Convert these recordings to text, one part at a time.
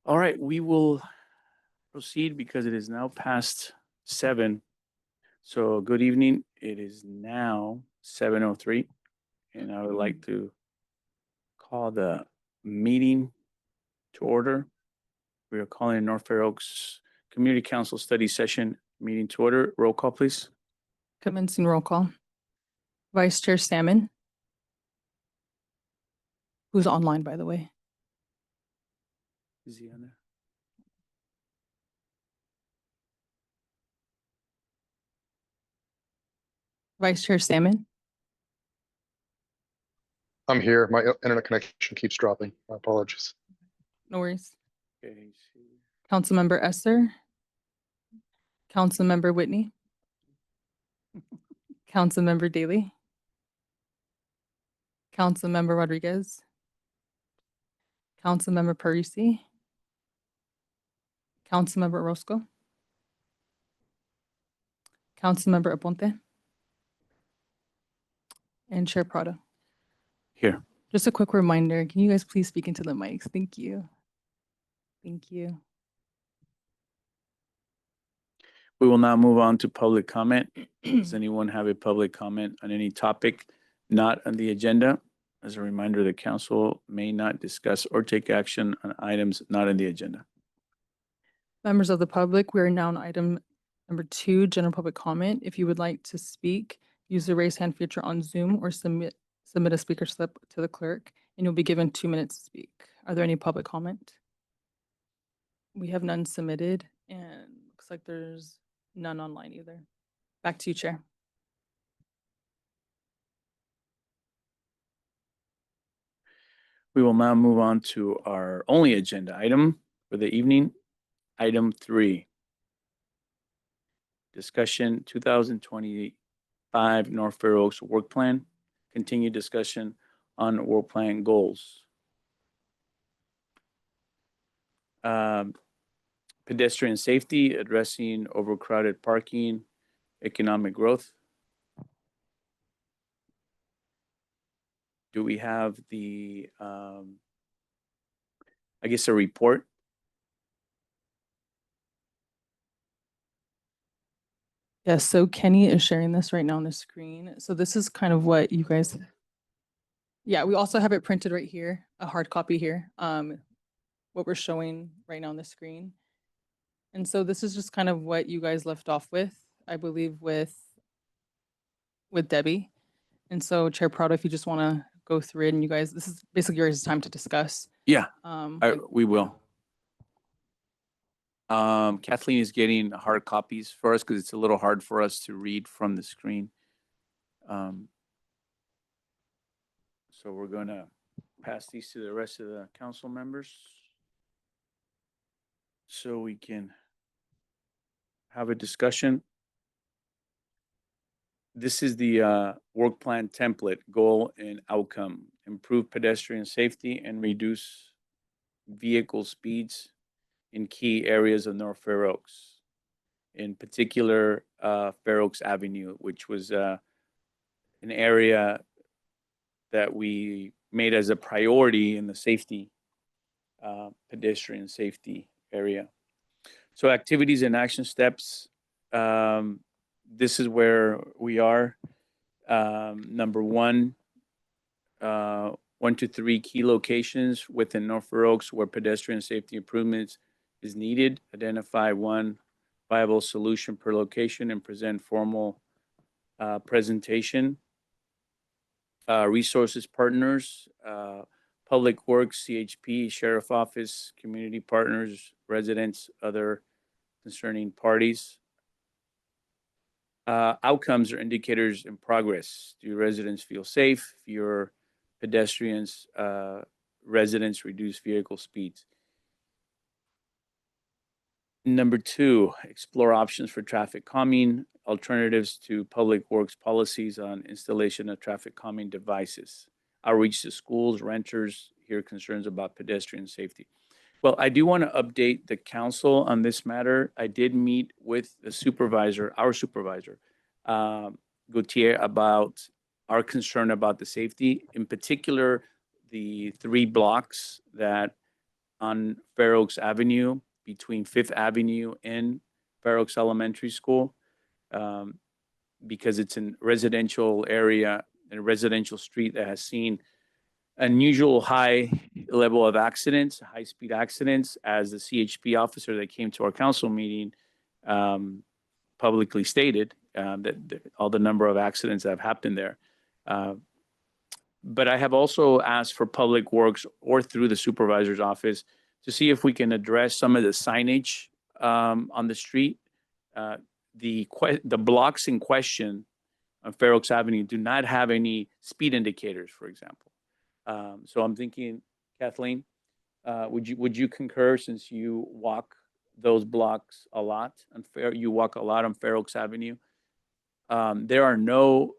All right, we will proceed because it is now past 7. So good evening. It is now 7:03, and I would like to call the meeting to order. We are calling North Fair Oaks Community Council Study Session meeting to order. Roll call, please. Commencing roll call. Vice Chair Salmon. Who's online, by the way. Is he on there? Vice Chair Salmon. I'm here. My internet connection keeps dropping. My apologies. No worries. Okay. Councilmember Esser. Councilmember Whitney. Councilmember Daly. Councilmember Rodriguez. Councilmember Parisi. Councilmember Orozco. Councilmember Aponte. And Chair Prado. Here. Just a quick reminder, can you guys please speak into the mics? Thank you. Thank you. We will now move on to public comment. Does anyone have a public comment on any topic not on the agenda? As a reminder, the council may not discuss or take action on items not on the agenda. Members of the public, we are now on item number 2, general public comment. If you would like to speak, use the raise hand feature on Zoom or submit a speaker slip to the clerk, and you'll be given 2 minutes to speak. Are there any public comment? We have none submitted, and looks like there's none online either. Back to you, Chair. We will now move on to our only agenda item for the evening, item 3. Discussion 2025 North Fair Oaks Work Plan. Continued discussion on work plan goals. Pedestrian safety, addressing overcrowded parking, economic growth. Do we have the, I guess, a report? Yes, so Kenny is sharing this right now on the screen. So this is kind of what you guys, yeah, we also have it printed right here, a hard copy here, what we're showing right now on the screen. And so this is just kind of what you guys left off with, I believe, with Debbie. And so Chair Prado, if you just want to go through it, and you guys, this is basically your time to discuss. Yeah, we will. Kathleen is getting hard copies for us because it's a little hard for us to read from the screen. So we're going to pass these to the rest of the council members so we can have a discussion. This is the work plan template, goal and outcome: improve pedestrian safety and reduce vehicle speeds in key areas of North Fair Oaks, in particular Fair Oaks Avenue, which was an area that we made as a priority in the safety, pedestrian safety area. So activities and action steps, this is where we are. Number 1, 1 to 3 key locations within North Fair Oaks where pedestrian safety improvements is needed. Identify 1 viable solution per location and present formal presentation. Resources partners, Public Works, CHP, Sheriff Office, community partners, residents, other concerning parties. Outcomes or indicators in progress. Do residents feel safe? Fewer pedestrians, residents reduce vehicle speeds. Number 2, explore options for traffic calming, alternatives to Public Works policies on installation of traffic calming devices. Outreach to schools, renters, hear concerns about pedestrian safety. Well, I do want to update the council on this matter. I did meet with the supervisor, our supervisor, Gautier, about our concern about the safety, in particular, the 3 blocks that on Fair Oaks Avenue between Fifth Avenue and Fair Oaks Elementary School. Because it's in residential area and a residential street that has seen unusual high level of accidents, high-speed accidents, as the CHP officer that came to our council meeting publicly stated that all the number of accidents that have happened there. But I have also asked for Public Works or through the supervisor's office to see if we can address some of the signage on the street. The blocks in question on Fair Oaks Avenue do not have any speed indicators, for example. So I'm thinking, Kathleen, would you concur, since you walk those blocks a lot you walk a lot on Fair Oaks Avenue? There are no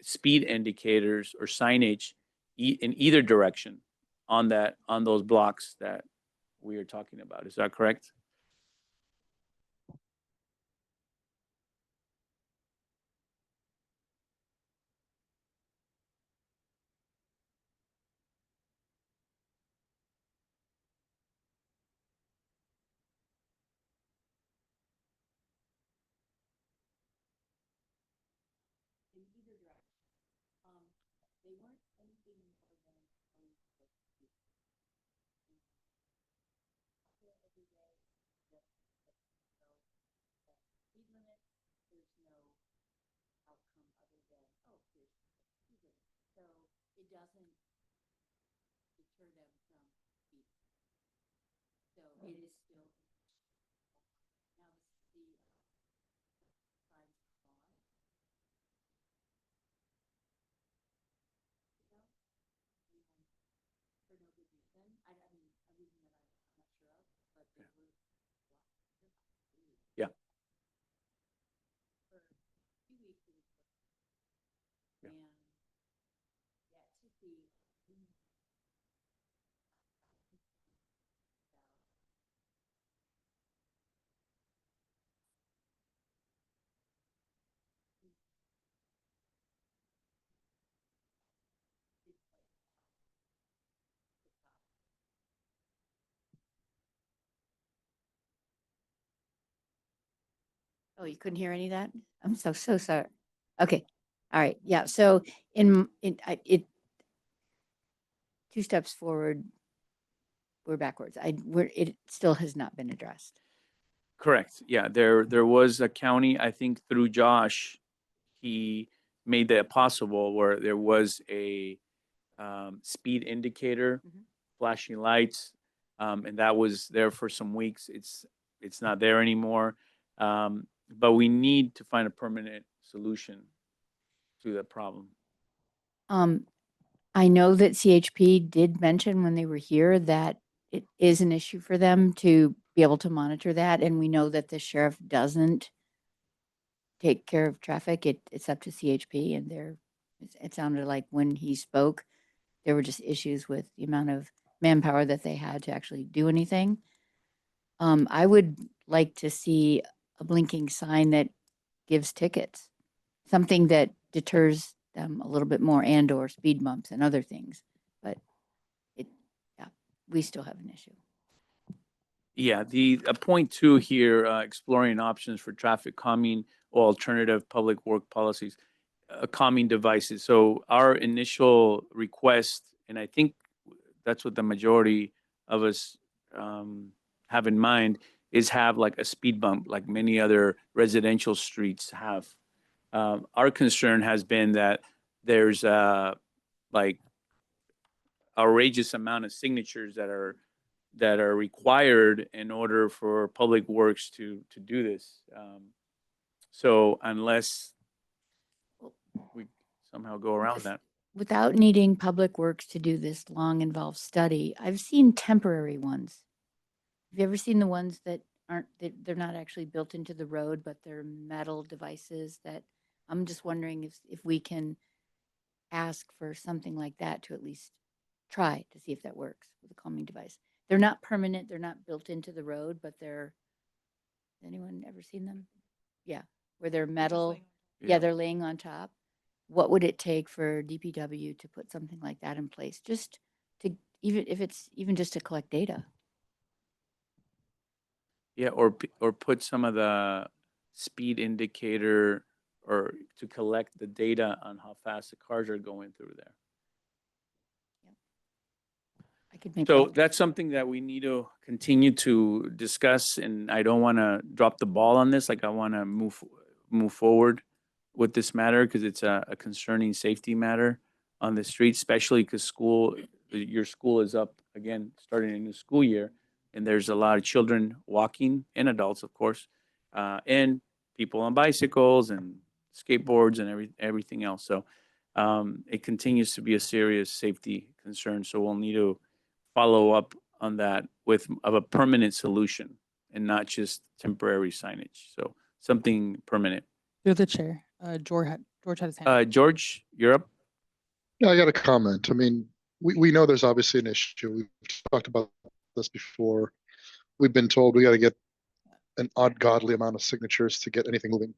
speed indicators or signage in either direction on those blocks that we are talking about. Is that correct? Yeah. Oh, you couldn't hear any of that? I'm so sorry. Okay. All right. Yeah. So it 2 steps forward, we're backwards. It still has not been addressed. Correct. Yeah, there was a county, I think through Josh, he made that possible, where there was a speed indicator, Mhm. flashing lights, and that was there for some weeks. It's not there anymore. But we need to find a permanent solution to that problem. I know that CHP did mention when they were here that it is an issue for them to be able to monitor that. And we know that the sheriff doesn't take care of traffic. It's up to CHP, and it sounded like when he spoke, there were just issues with the amount of manpower that they had to actually do anything. I would like to see a blinking sign that gives tickets, something that deters them a little bit more, and or speed bumps and other things. But we still have an issue. Yeah, the point 2 here, exploring options for traffic calming or alternative public work policies, calming devices. So our initial request, and I think that's what the majority of us have in mind, is have like a speed bump, like many other residential streets have. Our concern has been that there's like outrageous amount of signatures that are required in order for Public Works to do this. So unless we somehow go around that. Without needing Public Works to do this long involved study, I've seen temporary ones. Have you ever seen the ones that they're not actually built into the road, but they're metal devices that I'm just wondering if we can ask for something like that to at least try to see if that works with a calming device. They're not permanent. They're not built into the road, but has anyone ever seen them? Yeah. Where they're metal. Yeah, they're laying on top. what would it take for DPW to put something like that in place? Just to, even if it's even just to collect data. Yeah, or put some of the speed indicator or to collect the data on how fast the cars are going through there. I could make. So that- that's something that we need to continue to discuss, and I don't want to drop the ball on this. Like I want to move forward with this matter because it's a concerning safety matter on the street, especially because your school is up again, starting a new school year, and there's a lot of children walking and adults, of course, and people on bicycles and skateboards and everything else. So it continues to be a serious safety concern. So we'll need to follow up on that of a permanent solution and not just temporary signage. So something permanent. Through the chair, George had his hand. up. George, you're up. Yeah, I got a comment. I mean, we know there's obviously an issue. We've talked about this before. We've been told we got to get an ungodly amount of signatures to get anything moving.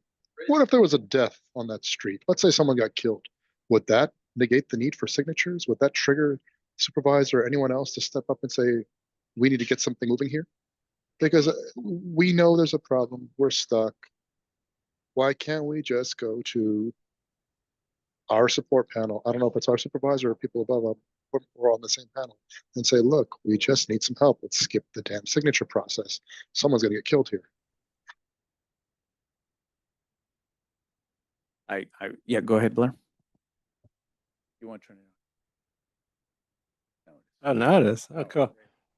What if there was a death on that street? Let's say someone got killed. Would that negate the need for signatures? Would that trigger supervisor or anyone else to step up and say, we need to get something moving here? Because we know there's a problem. We're stuck. Why can't we just go to our support panel? I don't know if it's our supervisor or people above us. We're on the same panel and say, look, we just need some help. Let's skip the damn signature process. Someone's going to get killed here. Yeah, go ahead, Blair. You want to turn it on? Oh, now it is. Oh, cool.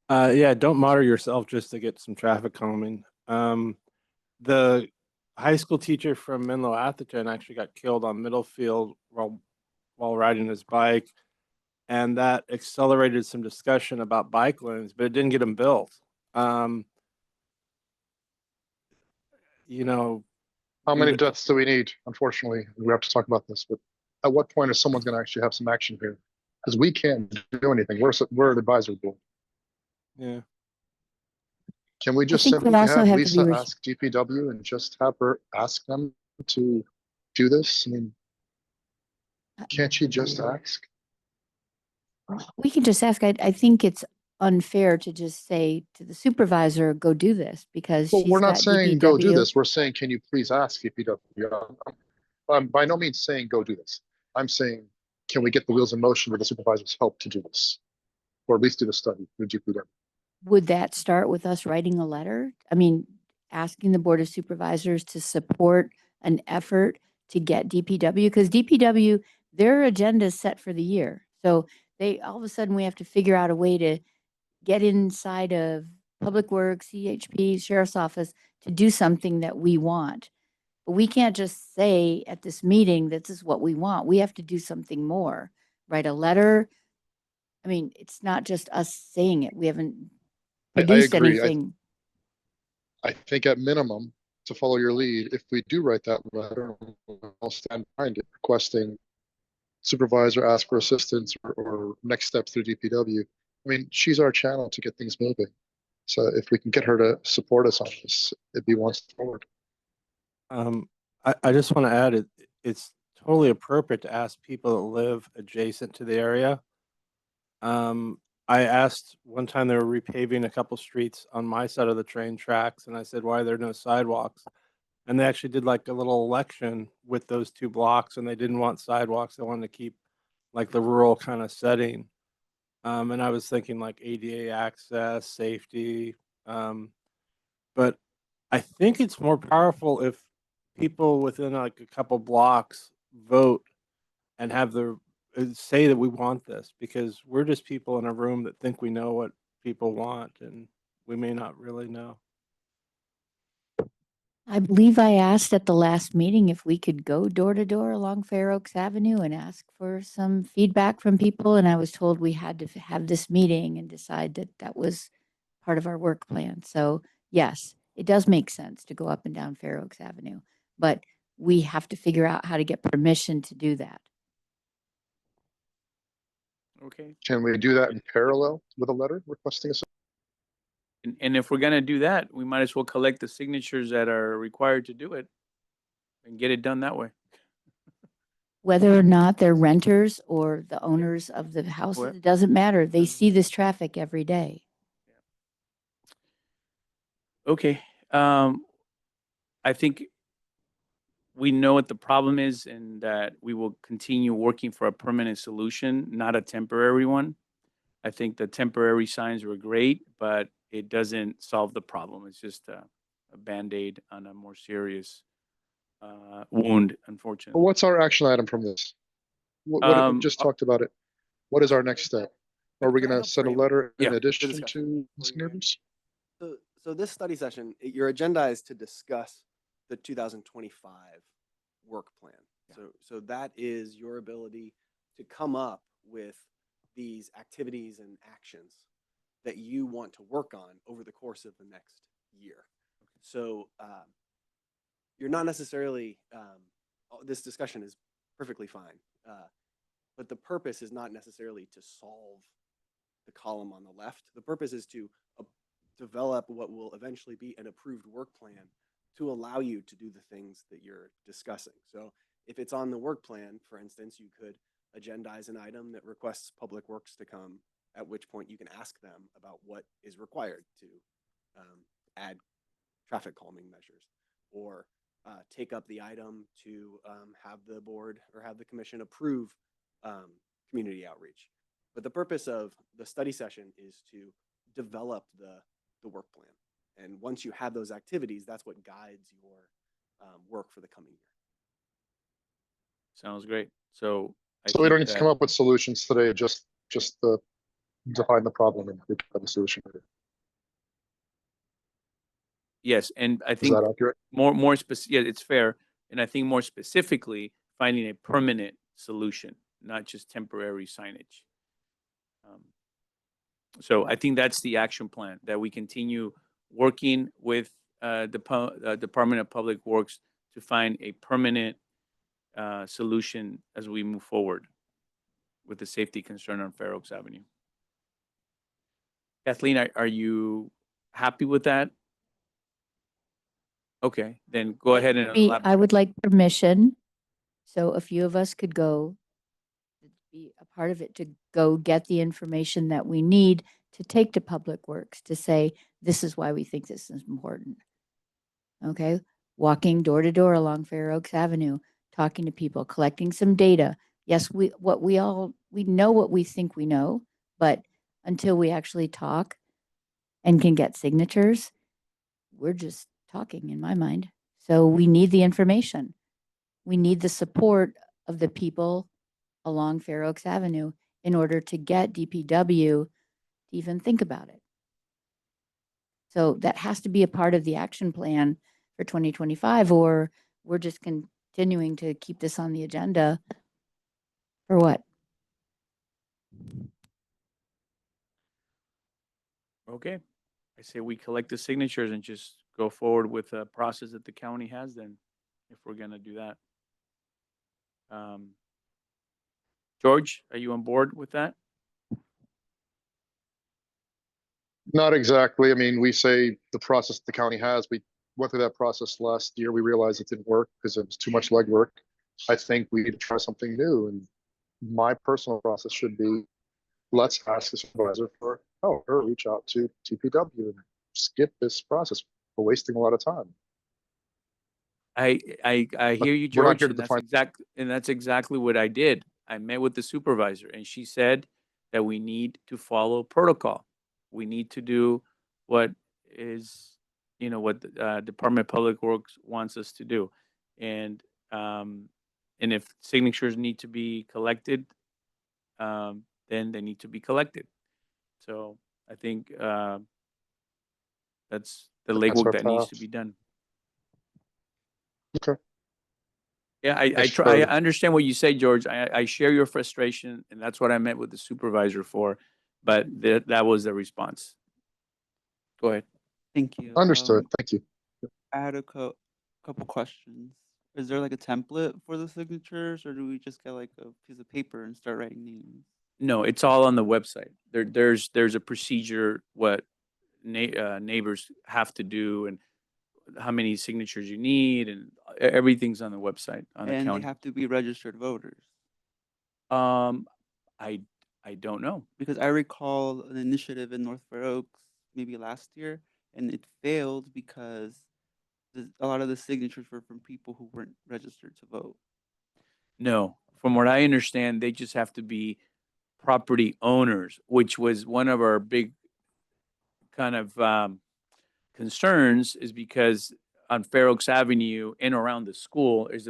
Yeah, don't martyr yourself just to get some traffic calming. The high school teacher from Menlo Atherton actually got killed on Middlefield while riding his bike, and that accelerated some discussion about bike lanes, but it didn't get them built. You know, How we many would- deaths do we need? Unfortunately, we have to talk about this, but at what point is someone's going to actually have some action here? Because we can't do anything. We're an advisory board. yeah. Can we just think we simply also have have to Lisa be ask DPW and just have her ask them to do this? I mean, can't she just ask? We can just ask. I think it's unfair to just say to the supervisor, go do this, because Well, she's we're not got saying go do DPW. this. We're saying, can you please ask DPW? I'm by no means saying go do this. I'm saying, can we get the wheels in motion with the supervisor's help to do this? Or at least do the study with DPW? Would that start with us writing a letter? I mean, asking the Board of Supervisors to support an effort to get DPW, because DPW, their agenda is set for the year. So all of a sudden, we have to figure out a way to get inside of Public Works, CHP, Sheriff's Office to do something that we want. But we can't just say at this meeting, this is what we want. We have to do something more, write a letter. I mean, it's not just us saying it. We haven't I produced agree. anything. I think at minimum, to follow your lead, if we do write that letter, I'll stand behind it, requesting supervisor ask for assistance or next steps through DPW. I mean, she's our channel to get things moving. So if we can get her to support us on this, it'd be one step forward. I just want to add it's totally appropriate to ask people that live adjacent to the area. I asked one time they were repaving a couple streets on my side of the train tracks, and I said, why are there no sidewalks? And they actually did like a little election with those two blocks, and they didn't want sidewalks. They wanted to keep like the rural kind of setting. And I was thinking like ADA access, safety. But I think it's more powerful if people within like a couple blocks vote and have say that we want this, because we're just people in a room that think we know what people want, and we may not really know. I believe I asked at the last meeting if we could go door to door along Fair Oaks Avenue and ask for some feedback from people. And I was told we had to have this meeting and decide that that was part of our work plan. So yes, it does make sense to go up and down Fair Oaks Avenue, but we have to figure out how to get permission to do that. Okay. Can we do that in parallel with a letter requesting a? And if we're gonna do that, we might as well collect the signatures that are required to do it and get it done that way. whether or not they're renters or the owners of the houses, What? it doesn't matter. They see this traffic every day. Okay, I think we know what the problem is and that we will continue working for a permanent solution, not a temporary one. I think the temporary signs were great, but it doesn't solve the problem. It's just a Band-Aid on a more serious wound, But unfortunately. what's our action item from this? What, we just talked about it. What is our next step? Are we Can I gonna help send a frame letter Yeah, in the addition discussion to for you, missing Randy? neighbors? So this study session, your agenda is to discuss the 2025 work plan. So that is your ability to come up with these activities and actions that you want to work on over the course of the next year. So you're not necessarily, this discussion is perfectly fine, but the purpose is not necessarily to solve the column on the left. The purpose is to develop what will eventually be an approved work plan to allow you to do the things that you're discussing. So if it's on the work plan, for instance, you could agendize an item that requests Public Works to come, at which point you can ask them about what is required to add traffic calming measures, or take up the item to have the board or have the commission approve community outreach. But the purpose of the study session is to develop the work plan. And once you have those activities, that's what guides your work for the coming year. Sounds great. So I So we don't think need to come that, up with solutions today, just define the problem and we can have a solution. yes, and I Is think that accurate? more specific, yeah, it's fair. And I think more specifically, finding a permanent solution, not just temporary signage. So I think that's the action plan, that we continue working with the Department of Public Works to find a permanent solution as we move forward with the safety concern on Fair Oaks Avenue. Kathleen, are you happy with that? Okay, then go ahead and I elaborate. would like permission. So a few of us could go be a part of it, to go get the information that we need to take to Public Works to say, this is why we think this is important. Okay, walking door to door along Fair Oaks Avenue, talking to people, collecting some data. Yes, we know what we think we know, but until we actually talk and can get signatures, we're just talking in my mind. So we need the information. We need the support of the people along Fair Oaks Avenue in order to get DPW to even think about it. So that has to be a part of the action plan for 2025, or we're just continuing to keep this on the agenda for what? Okay, I say we collect the signatures and just go forward with the process that the county has then, if we're gonna do that. George, are you on board with that? Not exactly. I mean, we say the process the county has, we went through that process last year. We realized it didn't work because it was too much legwork. I think we need to try something new. And my personal process should be, let's ask the supervisor for help or reach out to TPW and skip this process. We're wasting a lot of time. I hear you, we're not George, here to and define- that's exactly what I did. I met with the supervisor and she said that we need to follow protocol. We need to do what is, what the Department of Public Works wants us to do. And if signatures need to be collected, then they need to be collected. So I think that's the That's legwork our that needs to task. be done. Okay. Yeah, I That's I fair. understand what you say, George. I share your frustration, and that's what I met with the supervisor for. But that was the response. Go ahead. Thank you. Understood. Thank you. I had a couple questions. Is there like a template for the signatures, or do we just get like a piece of paper and start writing names? No, it's all on the website. There's a procedure what neighbors have to do, and how many signatures you need, and everything's on the website, on the And they county. have to be registered voters. Um, I don't know. Because I recall an initiative in North Fair Oaks maybe last year, and it failed because a lot of the signatures were from people who weren't registered to vote. No, from what I understand, they just have to be property owners, which was one of our big kind of concerns, is because on Fair Oaks Avenue and around the school, there's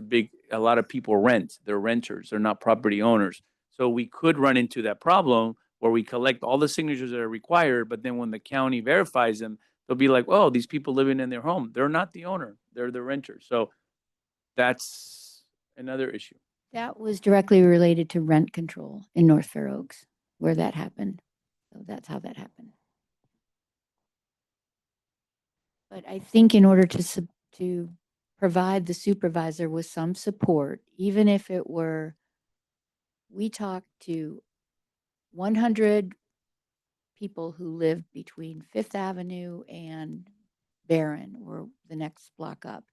a lot of people rent. They're renters. They're not property owners. So we could run into that problem where we collect all the signatures that are required, but then when the county verifies them, they'll be like, oh, these people living in their home, they're not the owner. They're the renter. So that's another issue. That was directly related to rent control in North Fair Oaks, where that happened. So that's how that happened. But I think in order to provide the supervisor with some support, even if it were, we talked to 100 people who live between Fifth Avenue and Barron, or the next block up.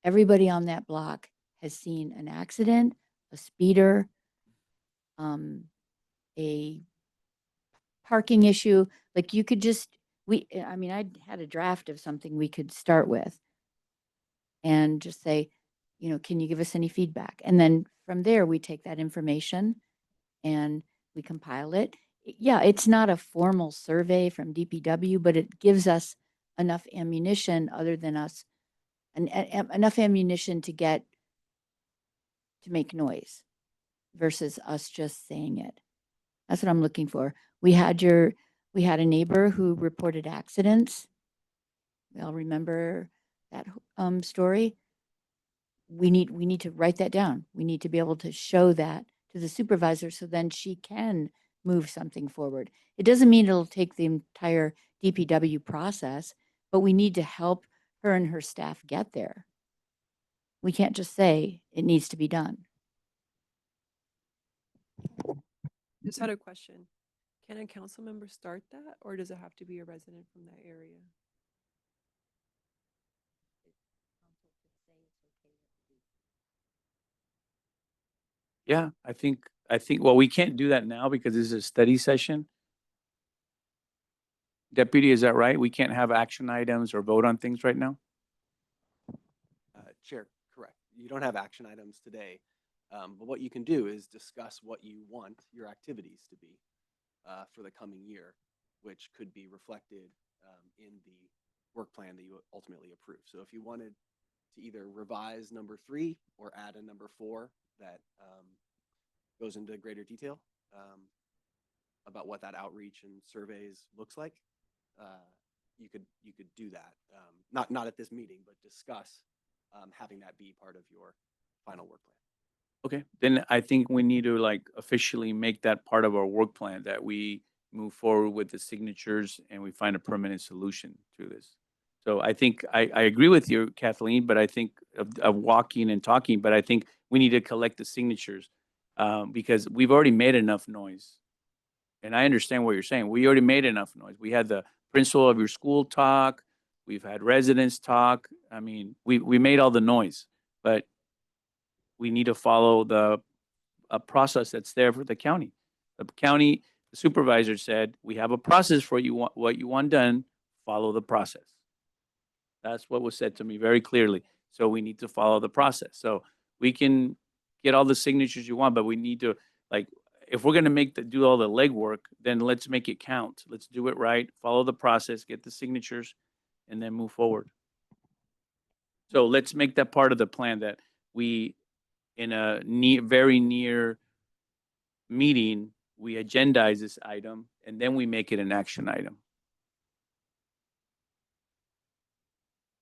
Everybody on that block has seen an accident, a speeder, a parking issue. Like you could just, I mean, I had a draft of something we could start with and just say, can you give us any feedback? And then from there, we take that information and we compile it. Yeah, it's not a formal survey from DPW, but it gives us enough ammunition other than us, enough ammunition to make noise versus us just saying it. That's what I'm looking for. We had a neighbor who reported accidents. We all remember that story. We need to write that down. We need to be able to show that to the supervisor so then she can move something forward. It doesn't mean it'll take the entire DPW process, but we need to help her and her staff get there. We can't just say it needs to be done. Just had a question. Can a council member start that, or does it have to be a resident from that area? Yeah, I think, well, we can't do that now because this is a study session. Deputy, is that right? We can't have action items or vote on things right now? Chair, correct. You don't have action items today, but what you can do is discuss what you want your activities to be for the coming year, which could be reflected in the work plan that you ultimately approve. So if you wanted to either revise number 3 or add a number 4 that goes into greater detail about what that outreach and surveys looks like, you could do that. Not at this meeting, but discuss having that be part of your final work plan. Okay, then I think we need to like officially make that part of our work plan, that we move forward with the signatures and we find a permanent solution to this. So I think I agree with you, Kathleen, but I think of walking and talking, but I think we need to collect the signatures because we've already made enough noise. And I understand what you're saying. We already made enough noise. We had the principal of your school talk. We've had residents talk. I mean, we made all the noise, but we need to follow a process that's there for the county. The county supervisor said, we have a process for what you want done, follow the process. That's what was said to me very clearly. So we need to follow the process. So we can get all the signatures you want, but we need to, like, if we're gonna do all the legwork, then let's make it count. Let's do it right, follow the process, get the signatures, and then move forward. So let's make that part of the plan, that we, in a very near meeting, we agendize this item and then we make it an action item.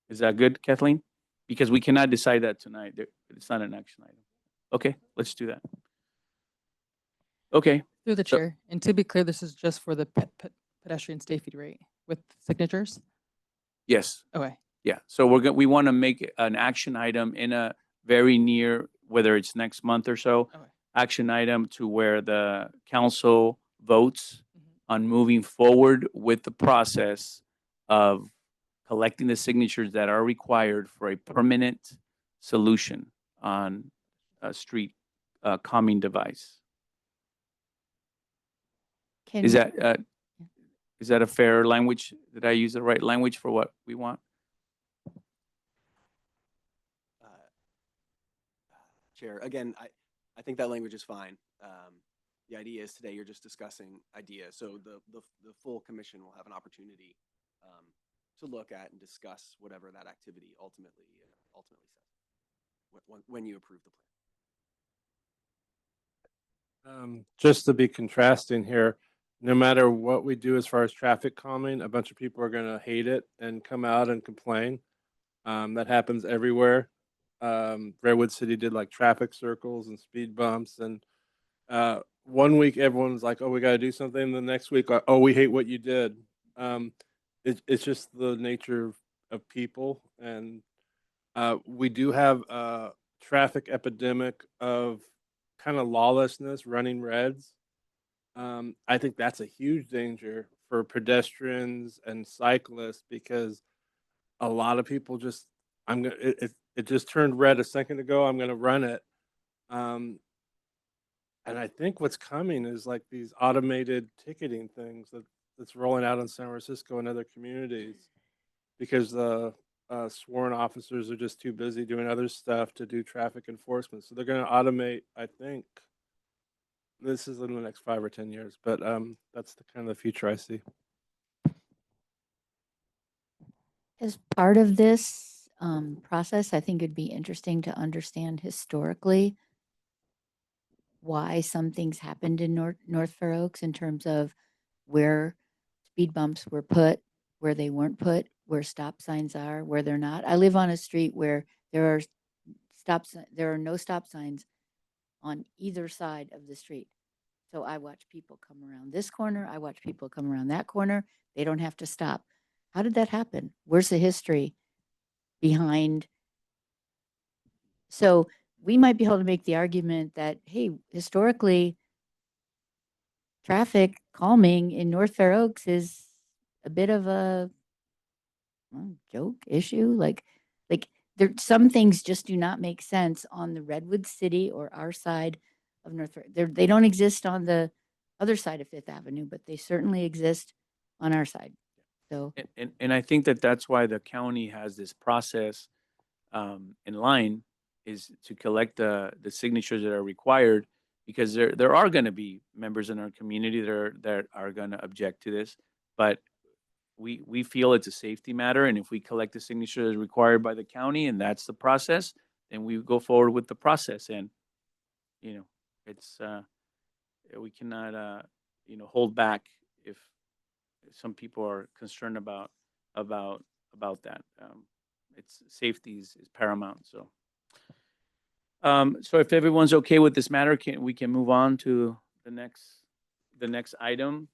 Is that good, Kathleen? Because we cannot decide that tonight. It's not an action item. Okay, let's do that. Okay, Through the So- chair. And to be clear, this is just for the pedestrian safety rate with signatures? yes, Okay. yeah. So we want to make an action item in a very near, whether it's next month or so, Okay. action item to where the council votes Mhm. on moving forward with the process of collecting the signatures that are required for a permanent solution on a street calming device. Can Is that a fair language? Did I use the right language for what we want? Chair, again, I think that language is fine. The idea is today you're just discussing ideas, so the full commission will have an opportunity to look at and discuss whatever that activity ultimately says when you approve the plan. Just to be contrasting here, no matter what we do as far as traffic calming, a bunch of people are gonna hate it and come out and complain. That happens everywhere. Redwood City did like traffic circles and speed bumps, and 1 week everyone's like, "Oh, we got to do something." The next week, like, "Oh, we hate what you did." It's just the nature of people, and we do have a traffic epidemic of kind of lawlessness, running reds. I think that's a huge danger for pedestrians and cyclists because a lot of people just it just turned red a second ago. I'm gonna run it. Um, and I think what's coming is like these automated ticketing things that's rolling out in San Francisco and other communities because the sworn officers are just too busy doing other stuff to do traffic enforcement. So they're gonna automate, I think. This is in the next 5 or 10 years, but that's the kind of the future I see. As part of this process, I think it'd be interesting to understand historically why some things happened in North Fair Oaks in terms of where speed bumps were put, where they weren't put, where stop signs are, where they're not. I live on a street where there are no stop signs on either side of the street. So I watch people come around this corner, I watch people come around that corner. They don't have to stop. How did that happen? Where's the history behind? So we might be able to make the argument that, hey, historically, traffic calming in North Fair Oaks is a bit of a joke issue. Like there, some things just do not make sense on the Redwood City or our side of North Fair. They don't exist on the other side of Fifth Avenue, but they certainly exist on our side. So And I think that that's why the county has this process in line is to collect the signatures that are required because there are going to be members in our community that are going to object to this, but we feel it's a safety matter, and if we collect the signatures required by the county and that's the process, then we go forward with the process. And it's we cannot hold back if some people are concerned about that. It's safety is paramount. So if everyone's okay with this matter, we can move on to the next item.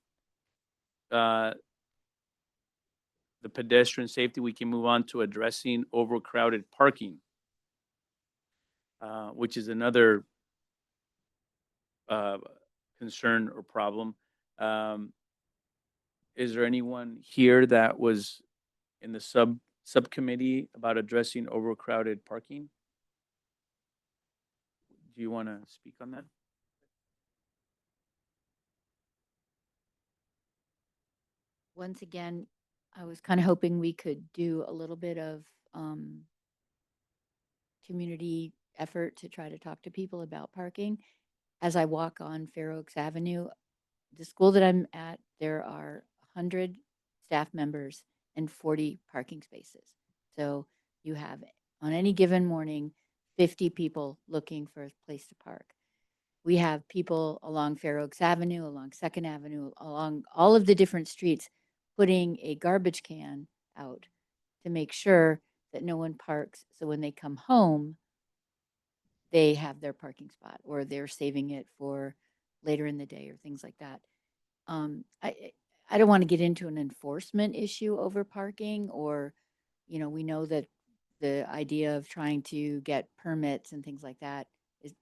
The pedestrian safety, we can move on to addressing overcrowded parking, which is another concern or problem. Is there anyone here that was in the subcommittee about addressing overcrowded parking? Do you want to speak on that? once again, I was kind of hoping we could do a little bit of community effort to try to talk to people about parking. As I walk on Fair Oaks Avenue, the school that I'm at, there are 100 staff members and 40 parking spaces. So you have, on any given morning, 50 people looking for a place to park. We have people along Fair Oaks Avenue, along Second Avenue, along all of the different streets, putting a garbage can out to make sure that no one parks. So when they come home, they have their parking spot or they're saving it for later in the day or things like that. I don't want to get into an enforcement issue over parking, or, we know that the idea of trying to get permits and things like that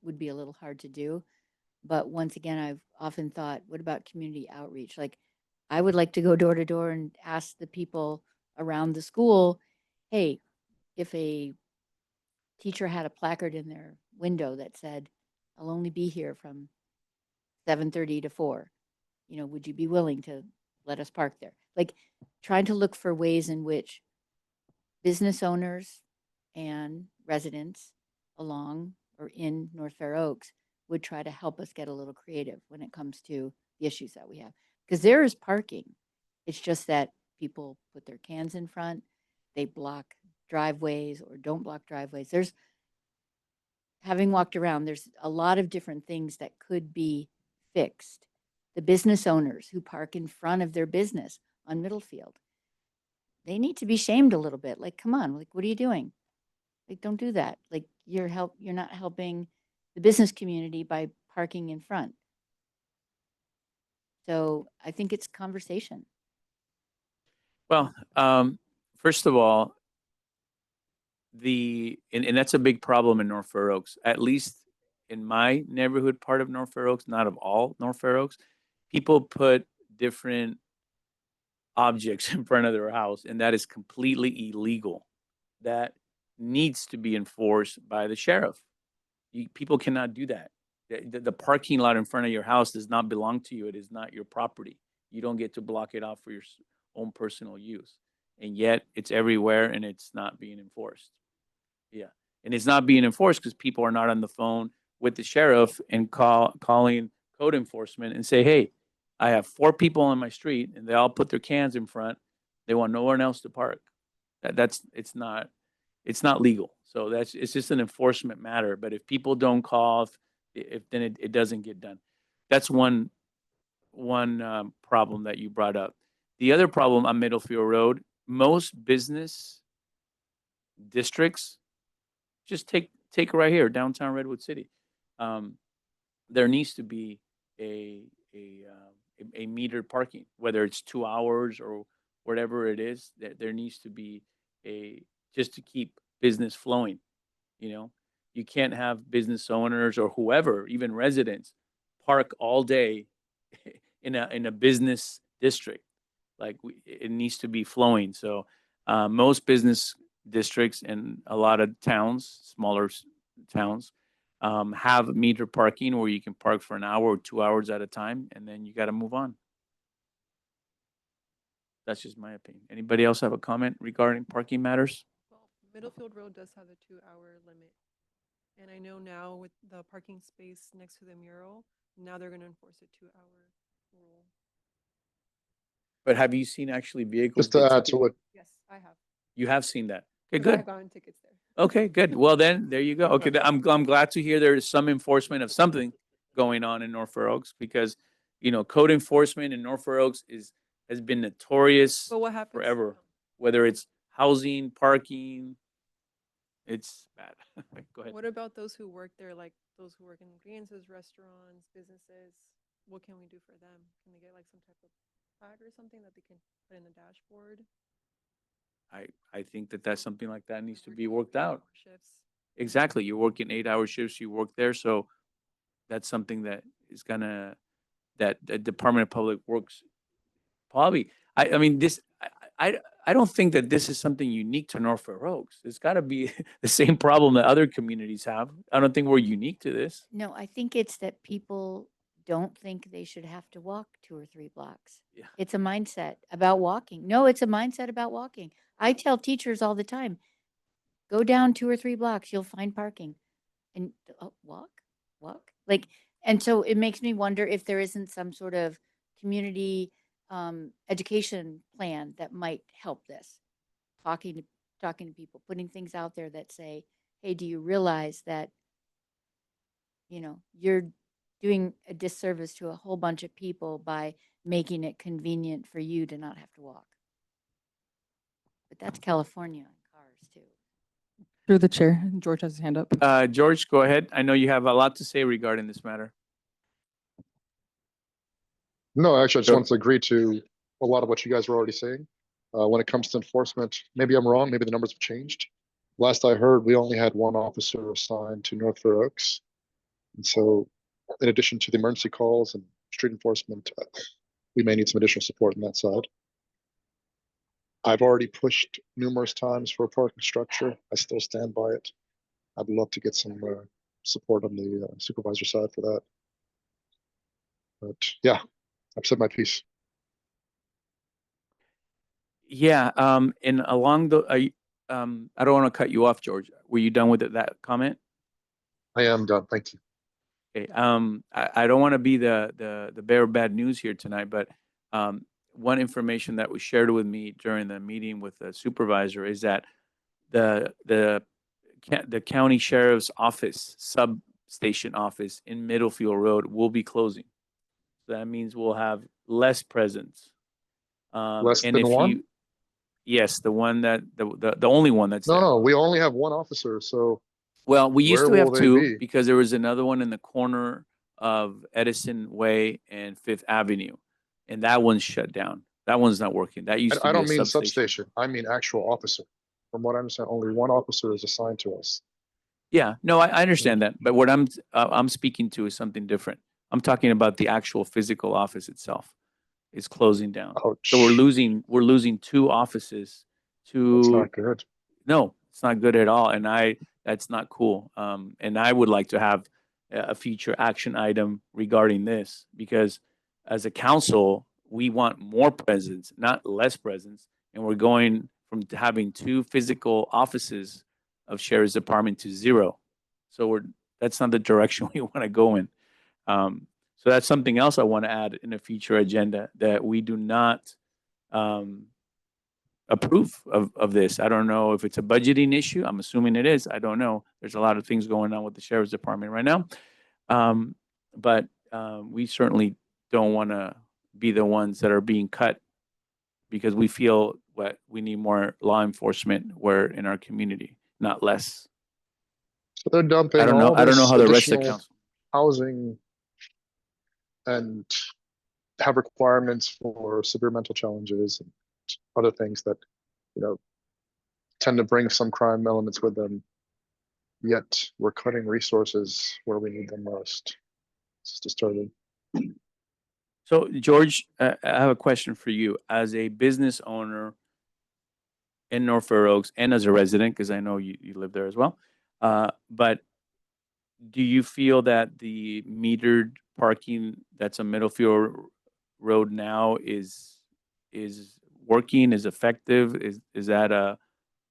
would be a little hard to do. But once again, I've often thought, what about community outreach? Like, I would like to go door to door and ask the people around the school, hey, if a teacher had a placard in their window that said, I'll only be here from 7:30 to 4. You know, would you be willing to let us park there? Like, trying to look for ways in which business owners and residents along or in North Fair Oaks would try to help us get a little creative when it comes to the issues that we have. Because there is parking. It's just that people put their cans in front, they block driveways or don't block driveways. Having walked around, there's a lot of different things that could be fixed. The business owners who park in front of their business on Middlefield, they need to be shamed a little bit. Like, come on, like, what are you doing? Like, don't do that. Like, you're not helping the business community by parking in front. So I think it's conversation. Well, first of all, and that's a big problem in North Fair Oaks, at least in my neighborhood part of North Fair Oaks, not of all North Fair Oaks. People put different objects in front of their house, and that is completely illegal. That needs to be enforced by the sheriff. People cannot do that. The parking lot in front of your house does not belong to you. It is not your property. You don't get to block it off for your own personal use. And yet it's everywhere and it's not being enforced. Yeah. And it's not being enforced because people are not on the phone with the sheriff and calling code enforcement and say, hey, I have 4 people on my street and they all put their cans in front. They want no one else to park. It's not legal. So it's just an enforcement matter. But if people don't call, then it doesn't get done. That's one problem that you brought up. The other problem on Middlefield Road, most business districts, just take right here, downtown Redwood City. There needs to be a metered parking, whether it's 2 hours or whatever it is. There needs to be just to keep business flowing. You know, you can't have business owners or whoever, even residents, park all day in a business district. Like it needs to be flowing. So most business districts and a lot of towns, smaller towns, have meter parking where you can park for an hour or 2 hours at a time, and then you got to move on. That's just my opinion. Anybody else have a comment regarding parking matters? Well, Middlefield Road does have a 2-hour limit. And I know now with the parking space next to the mural, now they're gonna enforce a 2-hour rule. But have you seen actually vehicles? Just to get add to ticketed? what, Yes, I have. You have seen that. Okay, 'Cause I good. have gotten tickets there. Okay, good. Well, then there you go. Okay, I'm glad to hear there is some enforcement of something going on in North Fair Oaks because, code enforcement in North Fair Oaks has been notorious But what happens? forever. Whether it's housing, parking, it's bad. Go ahead. What about those who work there, like those who work in greenhouses, restaurants, businesses? What can we do for them? Can they get like some type of plaque or something that they can put in the dashboard? I think that's something like that needs to Working be worked out. 8-hour shifts. Exactly. You're working 8-hour shifts, you work there. So that's something that is that the Department of Public Works probably, I mean, I don't think that this is something unique to North Fair Oaks. It's got to be the same problem that other communities have. I don't think we're unique to this. No, I think it's that people don't think they should have to walk 2 or 3 blocks. Yeah. It's a mindset about walking. No, it's a mindset about walking. I tell teachers all the time, go down 2 or 3 blocks, you'll find parking. And walk. Like, and so it makes me wonder if there isn't some sort of community education plan that might help this. Talking to people, putting things out there that say, hey, do you realize that, you're doing a disservice to a whole bunch of people by making it convenient for you to not have to walk. But that's California on cars too. Through the chair, George has his hand up. George, go ahead. I know you have a lot to say regarding this matter. no, actually, I just Sure. wanted to agree to a lot of what you guys were already saying. When it comes to enforcement, maybe I'm wrong, maybe the numbers have changed. Last I heard, we only had 1 officer assigned to North Fair Oaks. And so in addition to the emergency calls and street enforcement, we may need some additional support on that side. I've already pushed numerous times for a parking structure. I still stand by it. I'd love to get some support on the supervisor side for that. But yeah, I've said my piece. Yeah, and along the, I don't want to cut you off, George. Were you done with that comment? I am done. Thank you. Okay, I don't want to be the bearer of bad news here tonight, but one information that was shared with me during the meeting with the supervisor is that the county sheriff's office, substation office in Middlefield Road will be closing. So that means we'll have less presence. Less And than if one? you, yes, the one that, the only one that's No, there. no, we only have one officer, so Well, we used where to have will they two be? because there was another one in the corner of Edison Way and Fifth Avenue. And that one's shut down. That one's not working. That used to I be a don't mean substation. substation. I mean actual officer. From what I understand, only one officer is assigned to us. Yeah, no, I understand that, but what I'm speaking to is something different. I'm talking about the actual physical office itself is closing down. So we're Ouch. losing two offices That's to, not good. no, it's not good at all. And that's not cool. And I would like to have a future action item regarding this because as a council, we want more presence, not less presence. And we're going from having two physical offices of sheriff's department to zero. So that's not the direction we want to go in. So that's something else I want to add in a future agenda that we do not approve of this. I don't know if it's a budgeting issue. I'm assuming it is. I don't know. There's a lot of things going on with the sheriff's department right now. But we certainly don't want to be the ones that are being cut because we feel what we need more law enforcement where in our community, not less. So they're dumping all I don't know this how the rest of the additional council. housing and have requirements for severe mental challenges and other things that, you know, tend to bring some crime elements with them. Yet we're cutting resources where we need them most. It's disturbing. So George, I have a question for you. As a business owner in North Fair Oaks and as a resident, because I know you live there as well. But do you feel that the metered parking that's on Middlefield Road now is working, is effective? Is that a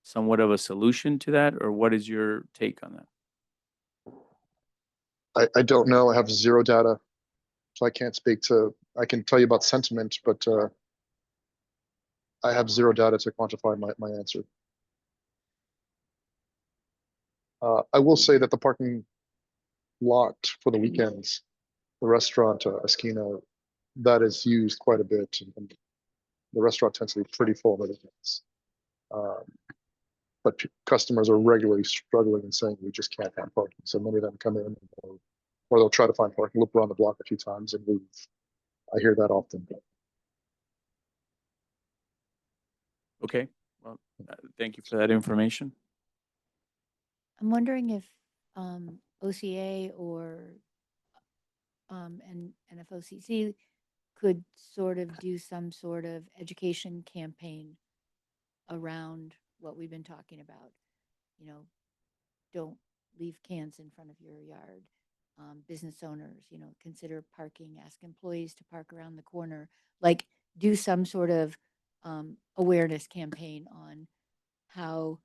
somewhat of a solution to that, or what is your take on that? I don't know. I have zero data, so I can't speak to. I can tell you about sentiment, but I have zero data to quantify my answer. I will say that the parking lot for the weekends, the restaurant Esquina, that is used quite a bit, and the restaurant tends to be pretty full on the weekends. But customers are regularly struggling and saying we just can't find parking. So many of them come in, or they'll try to find parking, look around the block a few times, and leave. I hear that often. Okay, well, thank you for that information. I'm wondering if OCA or and NFOCC could sort of do some sort of education campaign around what we've been talking about. You know, don't leave cans in front of your yard. Business owners, you know, consider parking, ask employees to park around the corner, like do some sort of awareness campaign on how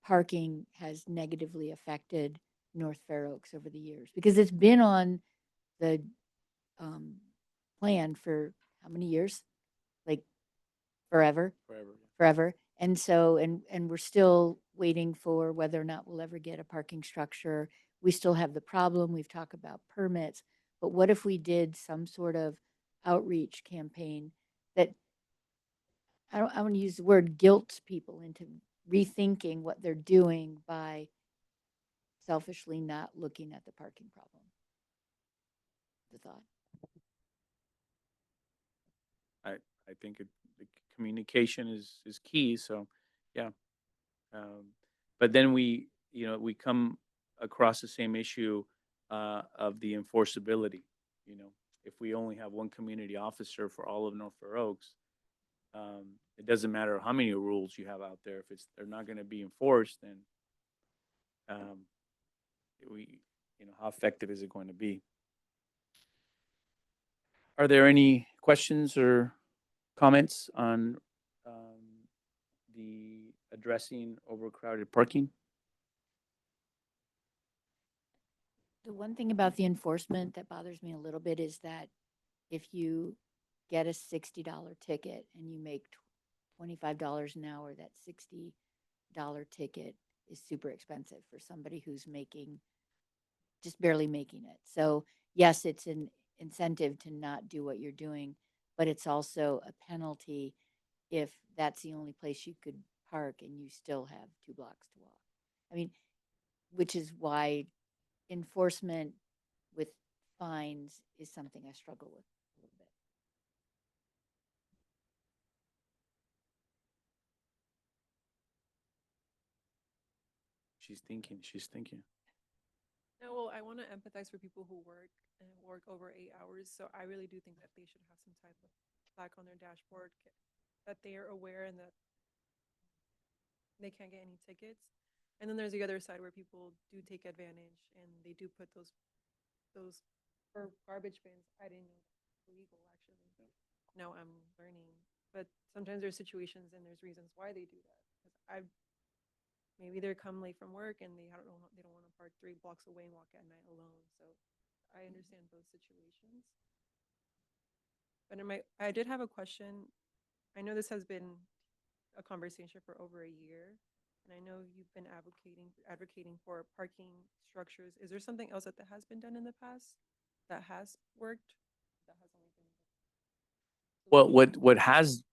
parking has negatively affected North Fair Oaks over the years, because it's been on the plan for how many years? Like forever. Forever. And so, and we're still waiting for whether or not we'll ever get a parking structure. We still have the problem. We've talked about permits, but what if we did some sort of outreach campaign that I want to use the word guilt people into rethinking what they're doing by selfishly not looking at the parking problem. The thought. I think the communication is key. So, yeah. But then we come across the same issue of the enforceability. You know, if we only have one community officer for all of North Fair Oaks, it doesn't matter how many rules you have out there. If they're not going to be enforced, then how effective is it going to be? Are there any questions or comments on the addressing overcrowded parking? The one thing about the enforcement that bothers me a little bit is that if you get a $60 ticket and you make $25 an hour, that $60 ticket is super expensive for somebody who's making, just barely making it. So yes, it's an incentive to not do what you're doing, but it's also a penalty if that's the only place you could park and you still have 2 blocks to walk. I mean, which is why enforcement with fines is something I struggle with a little bit. She's thinking. No, well, I want to empathize for people who work and work over 8 hours. So I really do think that they should have some type of plaque on their dashboard that they are aware and that they can't get any tickets. And then there's the other side where people do take advantage and they do put those for garbage bins. I didn't know that was illegal actually. Now I'm learning. But sometimes there's situations and there's reasons why they do that. Because maybe they're come late from work and they don't want to park 3 blocks away and walk at night alone. So I understand both situations. But I did have a question. I know this has been a conversation for over a year, and I know you've been advocating for parking structures. Is there something else that has been done in the past that has worked? That has only been Well, what has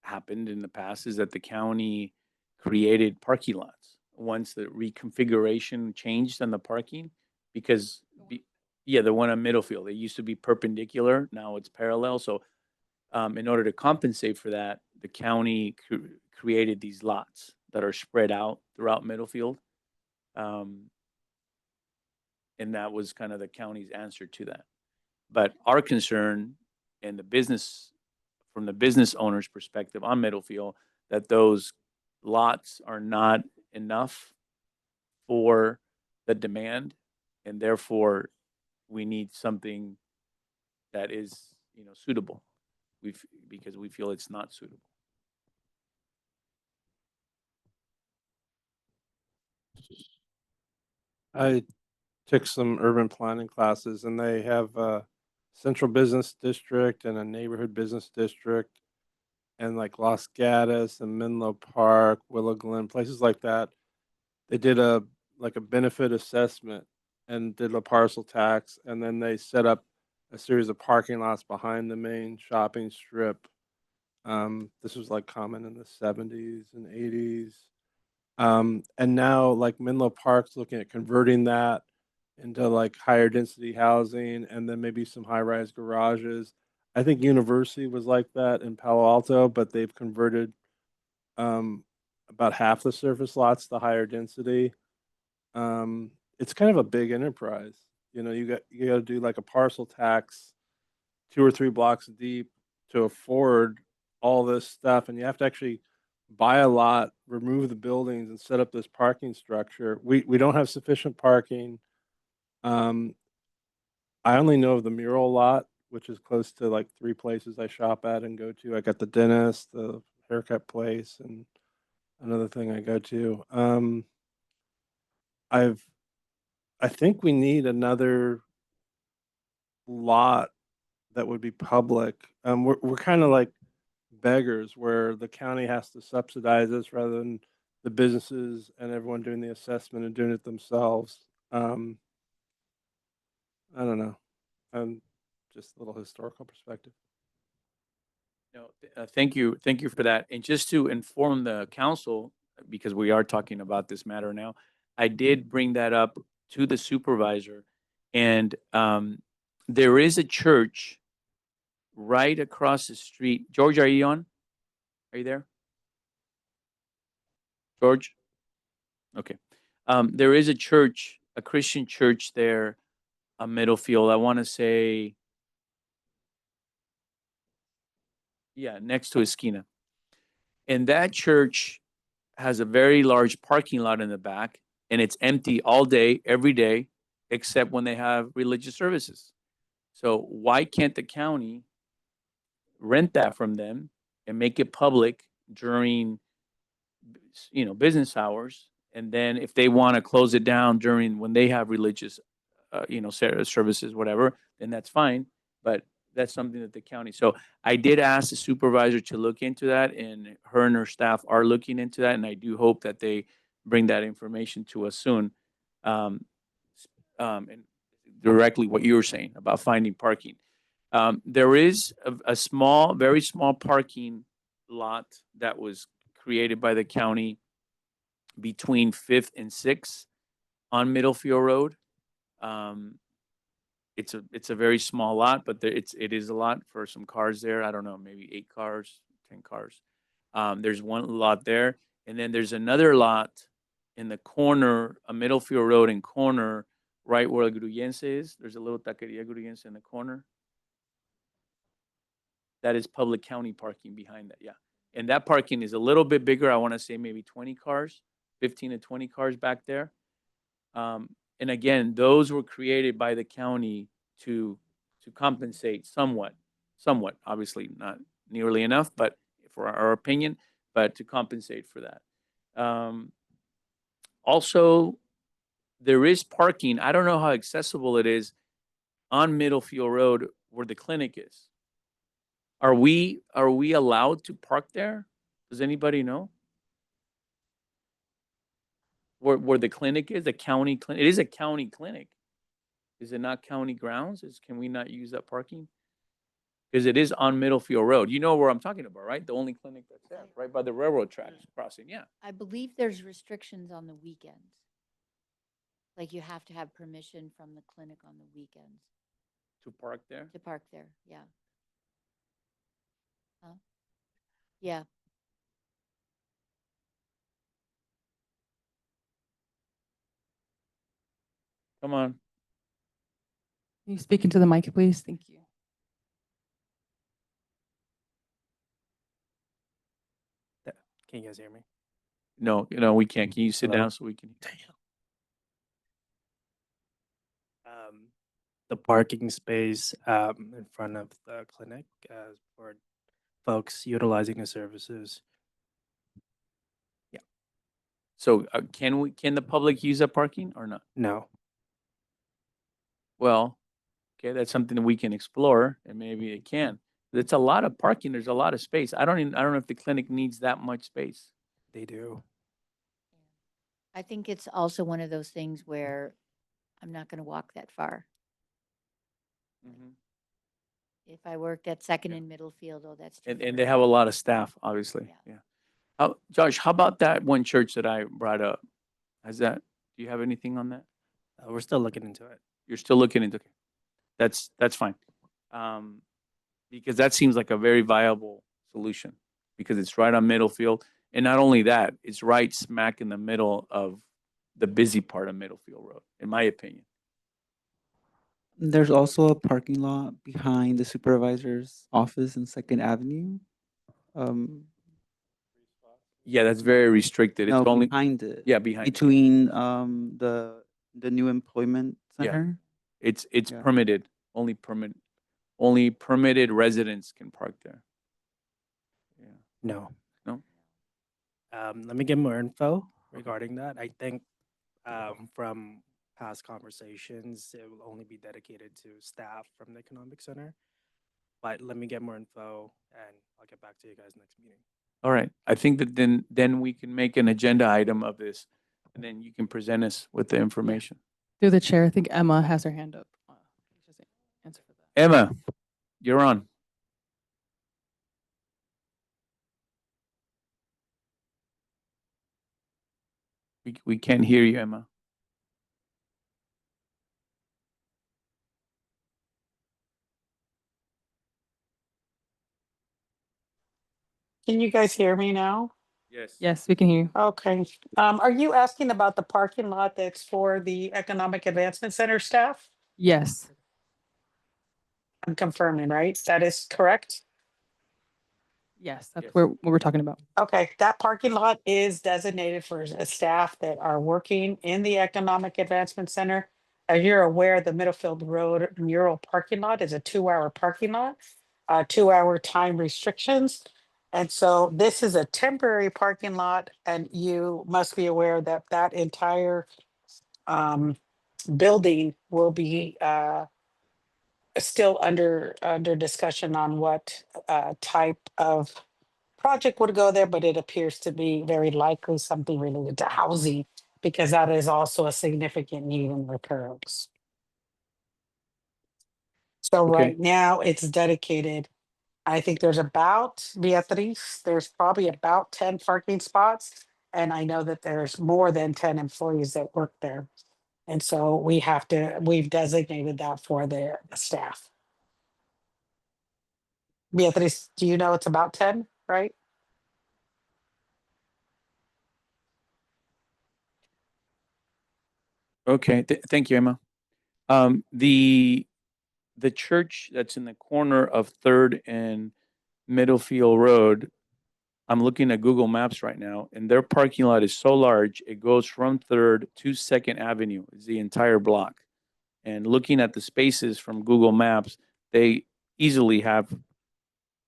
happened in the past is that the county created parking lots once the reconfiguration changed on the parking, because the one on Middlefield, it used to be perpendicular, now it's parallel. So in order to compensate for that, the county created these lots that are spread out throughout Middlefield. And that was kind of the county's answer to that. But our concern and from the business owner's perspective on Middlefield, that those lots are not enough for the demand, and therefore we need something that is, suitable. Because we feel it's not suitable. I took some urban planning classes and they have a central business district and a neighborhood business district, and like Los Gatos and Menlo Park, Willow Glen, places like that. They did a benefit assessment and did a parcel tax, and then they set up a series of parking lots behind the main shopping strip. This was like common in the 70s and 80s. And now like Menlo Park's looking at converting that into like higher density housing and then maybe some high rise garages. I think University was like that in Palo Alto, but they've converted about half the surface lots to higher density. It's kind of a big enterprise. You got to do like a parcel tax 2 or 3 blocks deep to afford all this stuff, and you have to actually buy a lot, remove the buildings, and set up this parking structure. We don't have sufficient parking. I only know of the Mural lot, which is close to like 3 places I shop at and go to. I got the dentist, the haircut place, and another thing I go to. I think we need another lot that would be public. We're kind of like beggars where the county has to subsidize us rather than the businesses and everyone doing the assessment and doing it themselves. I don't know. Just a little historical perspective. No, thank you for that. And just to inform the council, because we are talking about this matter now, I did bring that up to the supervisor, and there is a church right across the street. George, are you on? Are you there? George? Okay. There is a church, a Christian church there, a Middlefield. I want to say, next to Esquina. And that church has a very large parking lot in the back. and it's empty all day, every day, except when they have religious services. So why can't the county rent that from them and make it public during, business hours? And then if they want to close it down during when they have religious, services, whatever, then that's fine. But that's something that the county, so I did ask the supervisor to look into that, and her staff are looking into that, and I do hope that they bring that information to us soon. Um, and directly what you were saying about finding parking. There is a small, very small parking lot that was created by the county between Fifth and Sixth on Middlefield Road. It's a very small lot, but it is a lot for some cars there. I don't know, maybe 8 cars, 10 cars. There's one lot there, and then there's another lot in the corner, a Middlefield Road and corner, right where Gruyense is. There's a little taqueria Gruyense in the corner. That is public county parking behind that, yeah. And that parking is a little bit bigger. I want to say maybe 20 cars, 15 to 20 cars back there. And again, those were created by the county to compensate somewhat, obviously not nearly enough, but for our opinion, but to compensate for that. Also, there is parking. I don't know how accessible it is on Middlefield Road where the clinic is. Are we allowed to park there? Does anybody know? Where the clinic is, a county clinic. It is a county clinic. Is it not county grounds? Can we not use that parking? Because it is on Middlefield Road. You know where I'm talking about, right? The only clinic that's there, right by the railroad tracks crossing, yeah. I believe there's restrictions on the weekends. Like you have to have permission from the clinic on the weekends To park there? to park there, yeah. Huh? Yeah, Come on. Can you speak into the mic, please? Thank you. Can you guys hear me? No, we can't. Can you sit Hello? down so we can? The parking space in front of the clinic for folks utilizing the services. So can the public use that parking or not? No, Well, okay, that's something that we can explore and maybe it can. It's a lot of parking. There's a lot of space. I don't know if the clinic needs that much space. they do. I think it's also one of those things where I'm not going to walk that far. If I worked at Second and Middlefield, oh, that's too And far. they have a lot of staff, obviously. Yeah. Yeah. Josh, how about that one church that I brought up? Do you have anything on that? We're still looking into it. You're still looking into, that's fine. Because that seems like a very viable solution because it's right on Middlefield. And not only that, it's right smack in the middle of the busy part of Middlefield Road, in my opinion. There's also a parking lot behind the supervisor's office in Second Avenue. Yeah, that's very restricted. It's No, only, behind it. yeah, behind. Between the new employment Yeah. center. It's Yeah. permitted, only permitted residents can park there. Yeah. No. No? Let me get more info regarding that. I think from past conversations, it will only be dedicated to staff from the Economic Center. But let me get more info and I'll get back to you guys next meeting. All right. I think that then we can make an agenda item of this and then you can present us with the information. Through the chair, I think Emma has her hand up. Just answer for that. Emma, you're on. We can't hear you, Emma. Can you guys hear me now? Yes. Yes, we can hear you. Okay. Are you asking about the parking lot that's for the Economic Advancement Center staff? Yes, I'm confirming, right? That is correct? Yes, that's Yes. what we're talking about. Okay, that parking lot is designated for staff that are working in the Economic Advancement Center. As you're aware, the Middlefield Road mural parking lot is a 2-hour parking lot, 2-hour time restrictions. And so this is a temporary parking lot, and you must be aware that that entire building will be still under discussion on what type of project would go there, but it appears to be very likely something related to housing because that is also a significant need in Repair Oaks. So Okay. right now it's dedicated. I think there's about, Beatriz, there's probably about 10 parking spots. And I know that there's more than 10 employees that work there. And so we've designated that for the staff. Beatriz, do you know it's about 10, right? Okay, thank you, Emma. The church that's in the corner of Third and Middlefield Road, I'm looking at Google Maps right now, and their parking lot is so large, it goes from Third to Second Avenue, is the entire block. And looking at the spaces from Google Maps, they easily have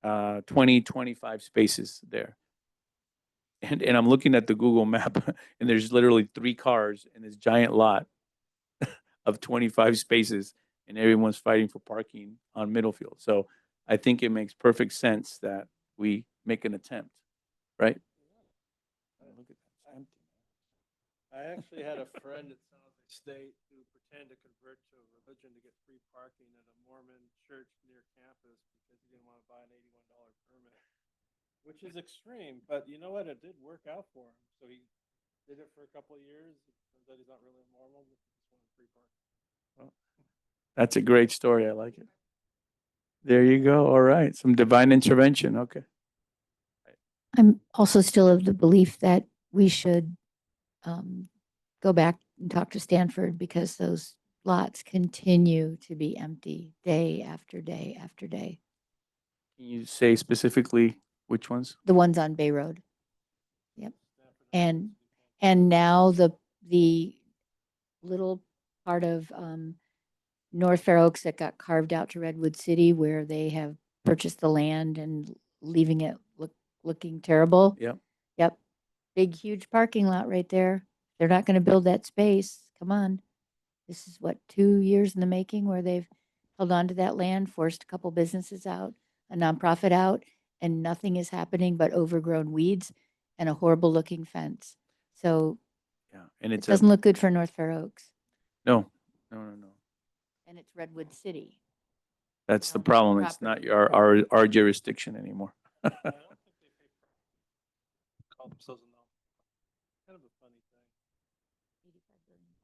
20, 25 spaces there. And I'm looking at the Google map, and there's literally 3 cars in this giant lot of 25 spaces, and everyone's fighting for parking on Middlefield. So I think it makes perfect sense that we make an attempt, right? Look at that, it's empty. I actually had a friend at San Jose State who pretended to convert to a religion to get free parking at a Mormon church near campus because he didn't want to buy an $81 permit, which is extreme, but you know what? It did work out for him. So he did it for a couple of years. It turns out he's not really a Mormon, but he just wanted free parking. That's a great story. I like it. There you go. All right. Some divine intervention. Okay. I'm also still of the belief that we should go back and talk to Stanford because those lots continue to be empty day after day after day. Can you say specifically which ones? The ones on Bay Road. Yep. And now the little part of North Fair Oaks that got carved out to Redwood City where they have purchased the land and leaving it looking terrible. Yep. Yep. Big, huge parking lot right there. They're not going to build that space. Come on. This is what, 2 years in the making where they've held on to that land, forced a couple businesses out, a nonprofit out, and nothing is happening but overgrown weeds and a horrible looking fence. So Yeah. And it it's doesn't look good for North Fair Oaks. no. And it's Redwood City. That's the No, problem. It's not our jurisdiction anymore. I don't think they pay call themselves a non. Kind of a funny thing. 85 billion.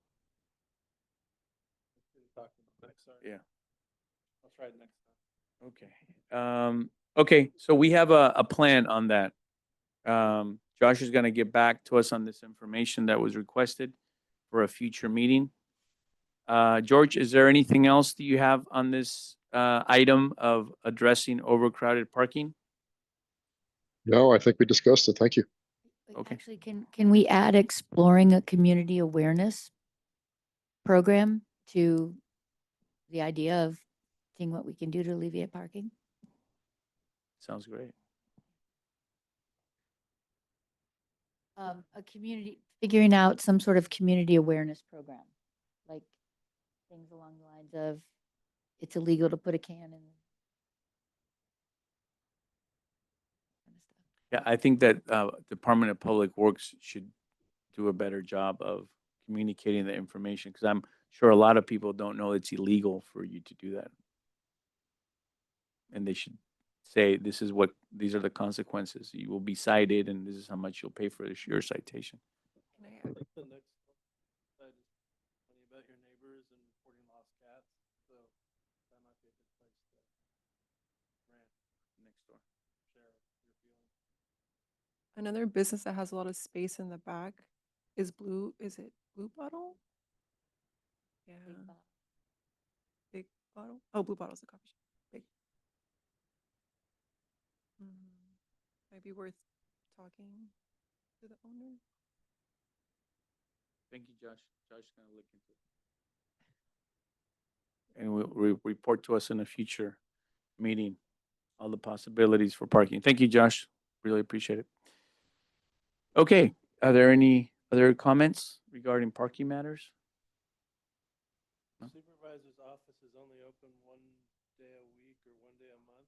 Talking about next, sorry. Yeah. I'll try it next time. Okay. Okay. So we have a plan on that. Josh is going to get back to us on this information that was requested for a future meeting. George, is there anything else that you have on this item of addressing overcrowded parking? No, I think we discussed it. Thank you. Wait, Okay. actually, can we add exploring a community awareness program to the idea of seeing what we can do to alleviate parking? Sounds great. A community, figuring out some sort of community awareness program, like things along the lines of it's illegal to put a can in. Kind of stuff. Yeah, I think that Department of Public Works should do a better job of communicating the information because I'm sure a lot of people don't know it's illegal for you to do that. And they should say, these are the consequences. You will be cited and this is how much you'll pay for your citation. Can I I think the next slide is funny about your neighbors and reporting lost cats. So that might be a good place to rant Next door. share your feelings. Another business that has a lot of space in the back is is it Blue Bottle? Yeah. Big Bottle? Oh, Blue Bottle's the coffee shop. Big. might be worth talking to the owner. Thank you, Josh. Josh is gonna look into it. And will report to us in a future meeting, all the possibilities for parking. Thank you, Josh. Really appreciate it. Okay, are there any other comments regarding parking matters? Supervisor's office is only open one day a week or one day a month.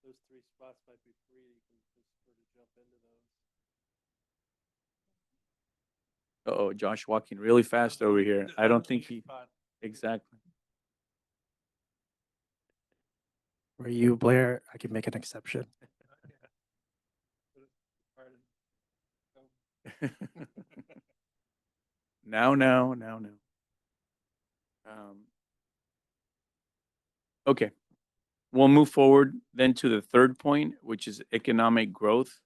Those 3 spots might be free. You can just sort of jump into those. Uh-oh, Josh walking really fast over here. I don't think he, exactly. For you, Blair, I can make an exception. Now. Okay, we'll move forward then to the third point, which is economic growth.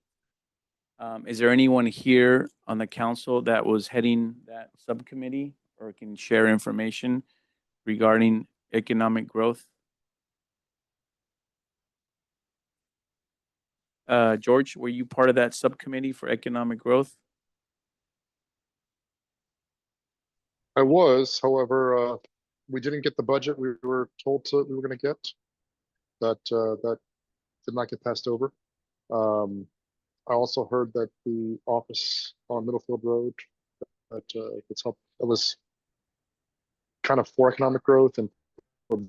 Is there anyone here on the council that was heading that subcommittee or can share information regarding economic growth? George, were you part of that subcommittee for economic growth? I was, however, we didn't get the budget we were told we were gonna get. That did not get passed over. I also heard that the office on Middlefield Road that that was kind of for economic growth and for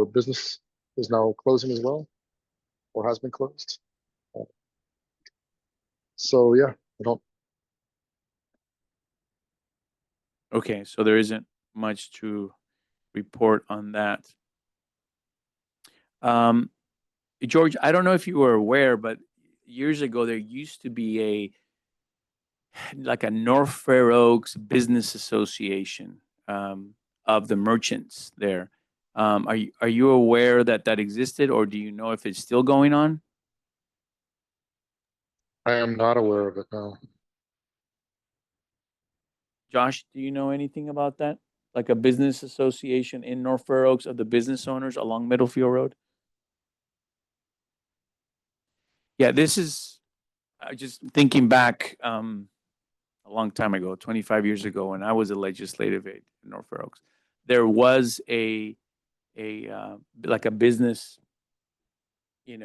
business is now closing as well, or has been closed. So yeah, I don't. Okay, so there isn't much to report on that. George, I don't know if you were aware, but years ago there used to be like a North Fair Oaks Business Association of the merchants there. Are you aware that that existed, or do you know if it's still going on? I am not aware of it now. Josh, do you know anything about that? Like a business association in North Fair Oaks of the business owners along Middlefield Road? Yeah, this is just thinking back a long time ago, 25 years ago, when I was a legislative aide in North Fair Oaks. There was like a business, I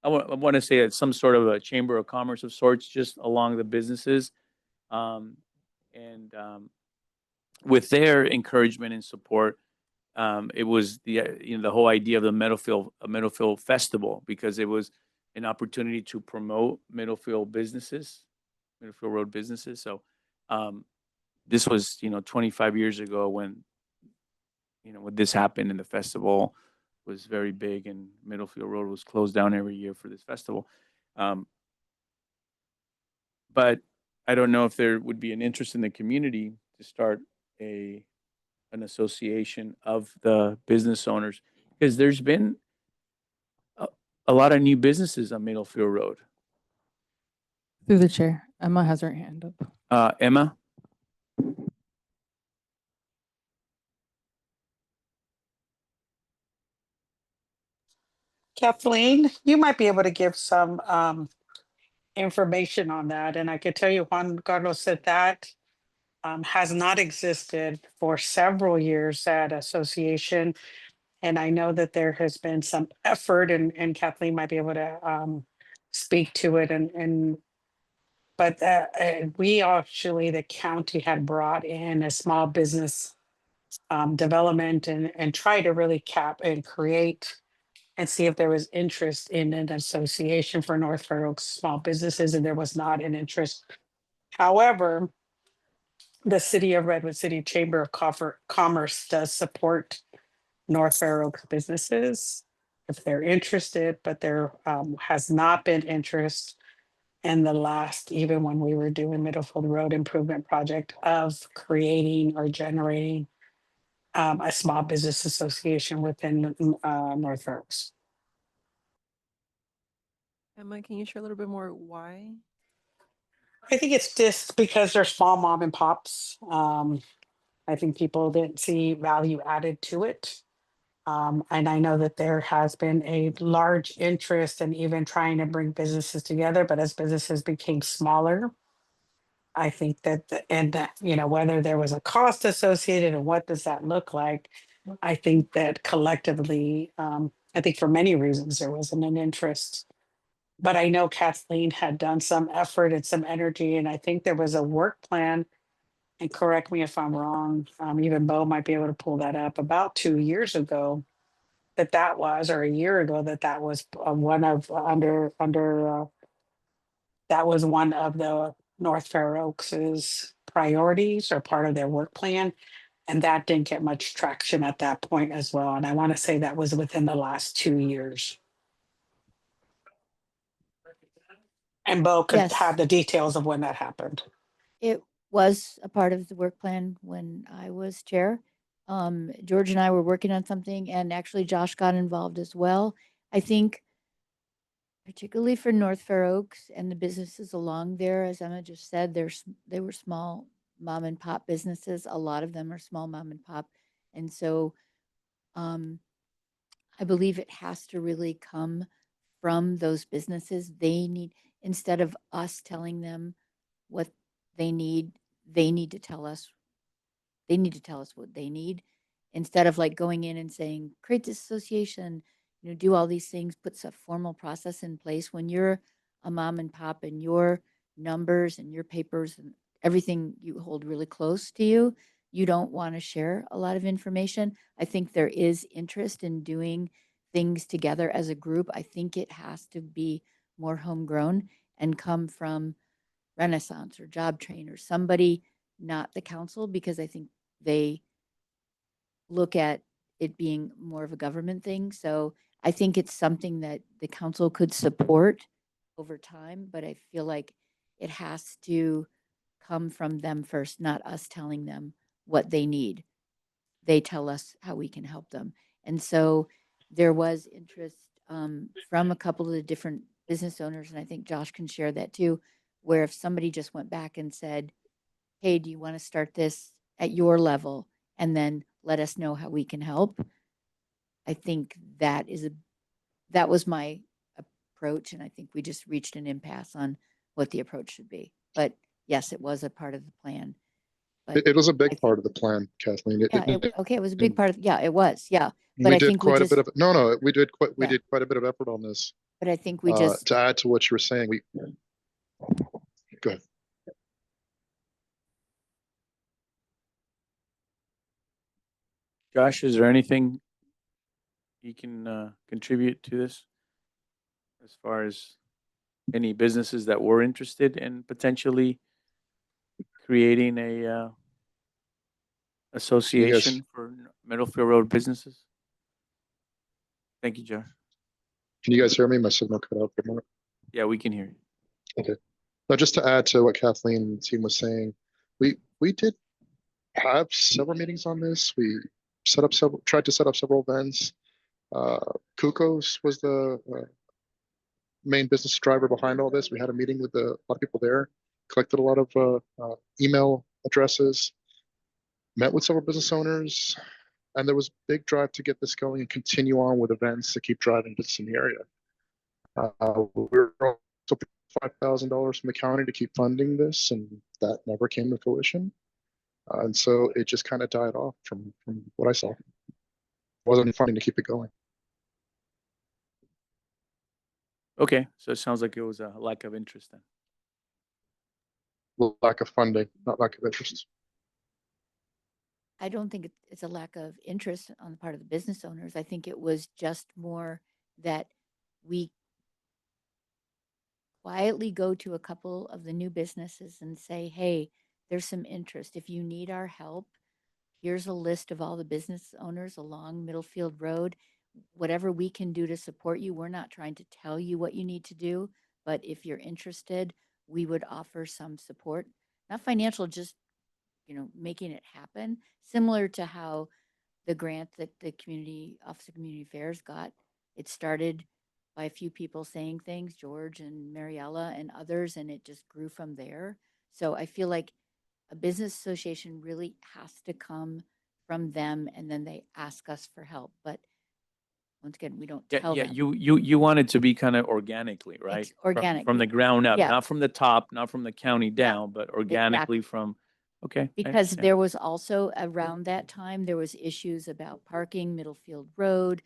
want to say it's some sort of a chamber of commerce of sorts, just along the businesses. With their encouragement and support, it was the whole idea of the Middlefield Festival, because it was an opportunity to promote Middlefield Road businesses. So this was 25 years ago when this happened, and the festival was very big, and Middlefield Road was closed down every year for this festival. But I don't know if there would be an interest in the community to start an association of the business owners, because there's been a lot of new businesses on Middlefield Road. Through the chair, Emma has her hand up. Emma? Kathleen, you might be able to give some information on that. And I could tell you Juan Carlos said that has not existed for several years, that association. And I know that there has been some effort, and Kathleen might be able to speak to it. But we actually, the county had brought in a small business development and try to really cap and create and see if there was interest in an association for North Fair Oaks small businesses, and there was not an interest. However, the city of Redwood City Chamber of Commerce does support North Fair Oaks businesses if they're interested, but there has not been interest in the last, even when we were doing Middlefield Road Improvement Project, of creating or generating a small business association within North Fair Oaks. Emma, can you share a little bit more why? I think it's just because they're small mom and pops. I think people didn't see value added to it. And I know that there has been a large interest in even trying to bring businesses together, but as businesses became smaller, I think that, you know, whether there was a cost associated and what does that look like? I think that collectively, I think for many reasons, there wasn't an interest. But I know Kathleen had done some effort and some energy, and I think there was a work plan. And correct me if I'm wrong, even Bo might be able to pull that up about 2 years ago. That was, or a year ago, that was one of that was one of the North Fair Oaks's priorities or part of their work plan. And that didn't get much traction at that point as well. And I want to say that was within the last 2 years. And Bo could Yes. have the details of when that happened. It was a part of the work plan when I was chair. George and I were working on something, and actually Josh got involved as well. I think particularly for North Fair Oaks and the businesses along there, as Emma just said, they were small mom and pop businesses. A lot of them are small mom and pop. And so I believe it has to really come from those businesses. They need, instead of us telling them what they need to tell us, what they need, instead of like going in and saying, create this association, you know, do all these things, puts a formal process in place. When you're a mom and pop and your numbers and your papers and everything you hold really close to you, you don't want to share a lot of information. I think there is interest in doing things together as a group. I think it has to be more homegrown and come from Renaissance or Job Train or somebody, not the council, because I think they look at it being more of a government thing. So I think it's something that the council could support over time, but I feel like it has to come from them first, not us telling them what they need. They tell us how we can help them. And so there was interest from a couple of the different business owners, and I think Josh can share that too, where if somebody just went back and said, hey, do you want to start this at your level and then let us know how we can help? I think that was my approach, and I think we just reached an impasse on what the approach should be. But yes, it was a part of the plan. But It was a I big think- part of the plan, Kathleen. Okay, it was a big part of, yeah, it was, yeah. But We I did think we quite a just, bit of, no, we did Yeah. quite a bit of effort on this. but I think we just, To add to what you were saying, go ahead. Josh, is there anything you can contribute to this? As far as any businesses that were interested in potentially creating a association for Middlefield Road businesses? Thank you, Josh. Can you guys hear me? My signal cut out for a moment. Yeah, we can hear you. Okay. Now, just to add to what Kathleen and the team was saying, we did have several meetings on this. We tried to set up several events. Kukos was the main business driver behind all this. We had a meeting with a lot of people there, collected a lot of email addresses, met with several business owners, and there was a big drive to get this going and continue on with events to keep driving business in the area. We're also $5,000 from the county to keep funding this, and that never came to fruition. And so it just kind of died off from what I saw. It wasn't funding to keep it going. Okay, so it sounds like it was a lack of interest then. Lack of funding, not lack of interest. I don't think it's a lack of interest on the part of the business owners. I think it was just more that we quietly go to a couple of the new businesses and say, hey, there's some interest. If you need our help, here's a list of all the business owners along Middlefield Road. Whatever we can do to support you, we're not trying to tell you what you need to do, but if you're interested, we would offer some support, not financial, just, you know, making it happen, similar to how the grant that the Community Office of Community Affairs got. It started by a few people saying things, George and Mariella and others, and it just grew from there. So I feel like a business association really has to come from them, and then they ask us for help. But Once again, we don't Yeah, tell yeah, them. you want it to be kind of organically, right? From the organically. ground up, Yeah. not from the top, not from the county down, but organically from, okay. I Because understand. there was also around that time, there was issues about parking, Middlefield Road,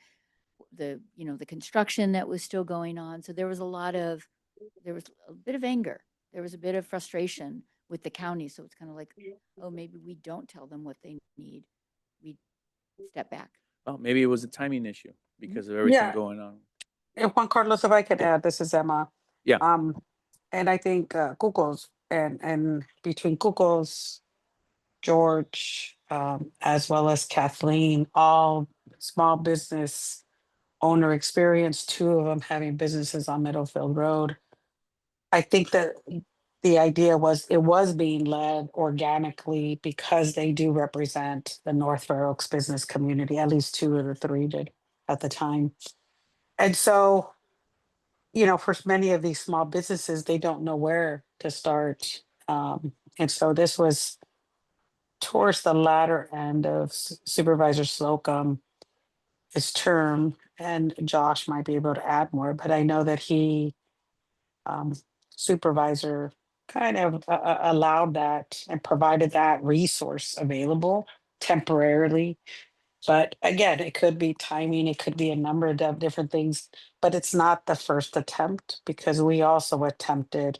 the, the construction that was still going on. So there was there was a bit of anger. There was a bit of frustration with the county. So it's kind of like, oh, maybe we don't tell them what they need. We step back. Well, maybe it was a timing issue because of everything going on. And Juan Carlos, if I could add, this is Emma. Yeah. And I think Kuko's and between Kuko's, George, as well as Kathleen, all small business owner experience, two of them having businesses on Middlefield Road. I think that the idea was it was being led organically because they do represent the North Fair Oaks business community, at least two of the three did at the time. And so, for many of these small businesses, they don't know where to start. And so this was towards the latter end of Supervisor Slocum, his term, and Josh might be able to add more, but I know that he, supervisor, kind of allowed that and provided that resource available temporarily. But again, it could be timing, it could be a number of different things, but it's not the first attempt because we also attempted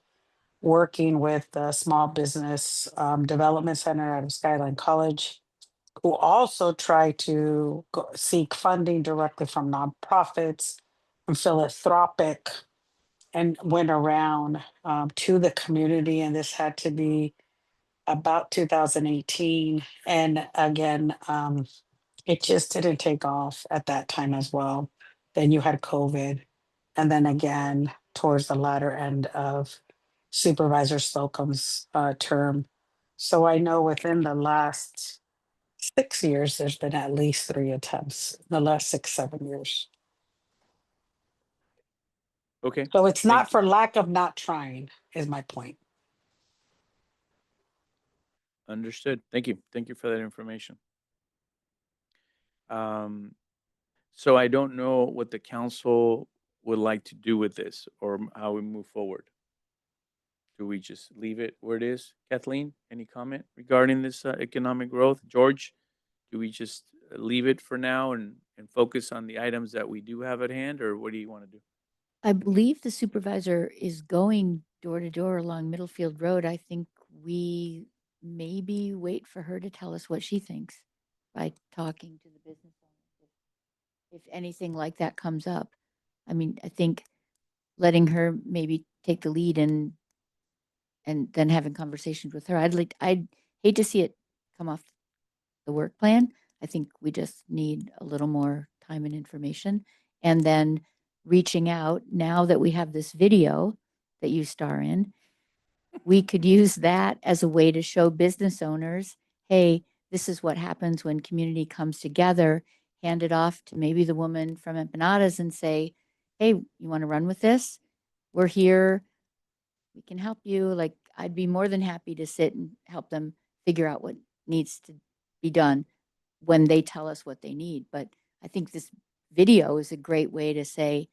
working with the Small Business Development Center out of Skyline College, who also try to seek funding directly from nonprofits and philanthropic, and went around to the community. And this had to be about 2018. And again, it just didn't take off at that time as well. Then you had COVID. And then again, towards the latter end of Supervisor Slocum's term. So I know within the last 6 years, there's been at least 3 attempts in the last 6, 7 years. Okay. So it's Thank not you. for lack of not trying, is my point. Understood. Thank you. Thank you for that information. So I don't know what the council would like to do with this or how we move forward. Do we just leave it where it is? Kathleen, any comment regarding this economic growth? George, do we just leave it for now and focus on the items that we do have at hand, or what do you want to do? I believe the supervisor is going door to door along Middlefield Road. I think we maybe wait for her to tell us what she thinks by talking to the business owners. If anything like that comes up, I mean, I think letting her maybe take the lead and then having conversations with her. I'd hate to see it come off the work plan. I think we just need a little more time and information, and then reaching out now that we have this video that you star in, we could use that as a way to show business owners, hey, this is what happens when community comes together, hand it off to maybe the woman from Empanadas and say, hey, you want to run with this? We're here. We can help you. Like, I'd be more than happy to sit and help them figure out what needs to be done when they tell us what they need. But I think this video is a great way to say,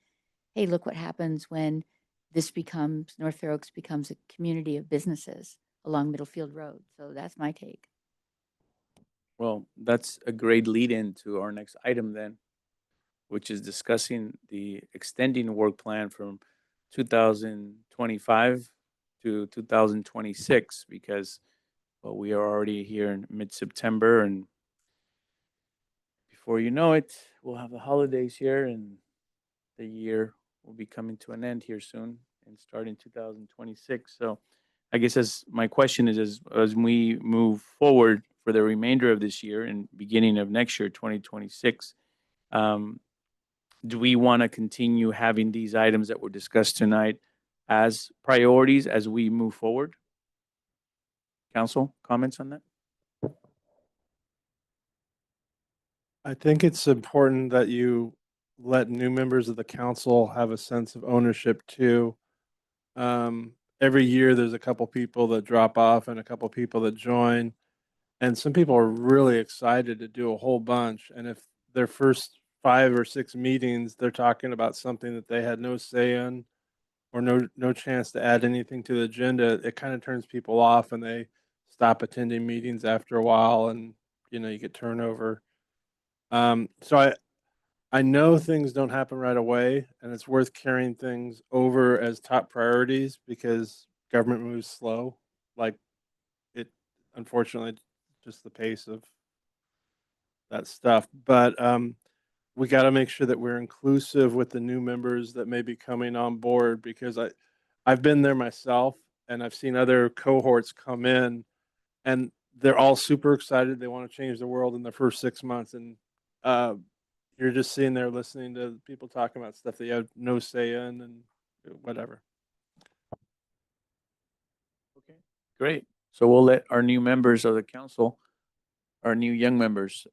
hey, look what happens when North Fair Oaks becomes a community of businesses along Middlefield Road. So that's my take. Well, that's a great lead in to our next item then, which is discussing the extending work plan from 2025 to 2026, because, well, we are already here in mid-September, and before you know it, we'll have the holidays here and the year will be coming to an end here soon and start in 2026. So I guess as my question is, as we move forward for the remainder of this year and beginning of next year, 2026, do we want to continue having these items that were discussed tonight as priorities as we move forward? Council, comments on that? I think it's important that you let new members of the council have a sense of ownership too. Every year there's a couple people that drop off and a couple people that join. And some people are really excited to do a whole bunch. And if their first 5 or 6 meetings, they're talking about something that they had no say in or no chance to add anything to the agenda, it kind of turns people off and they stop attending meetings after a while, and you get turnover. So I know things don't happen right away, and it's worth carrying things over as top priorities because government moves slow. Like it, unfortunately, just the pace of that stuff. But we got to make sure that we're inclusive with the new members that may be coming on board, because I've been there myself and I've seen other cohorts come in and they're all super excited. They want to change the world in the first 6 months. And you're just sitting there listening to people talking about stuff that you have no say in and whatever. Okay, great. So we'll let our new members of the council, our new young members,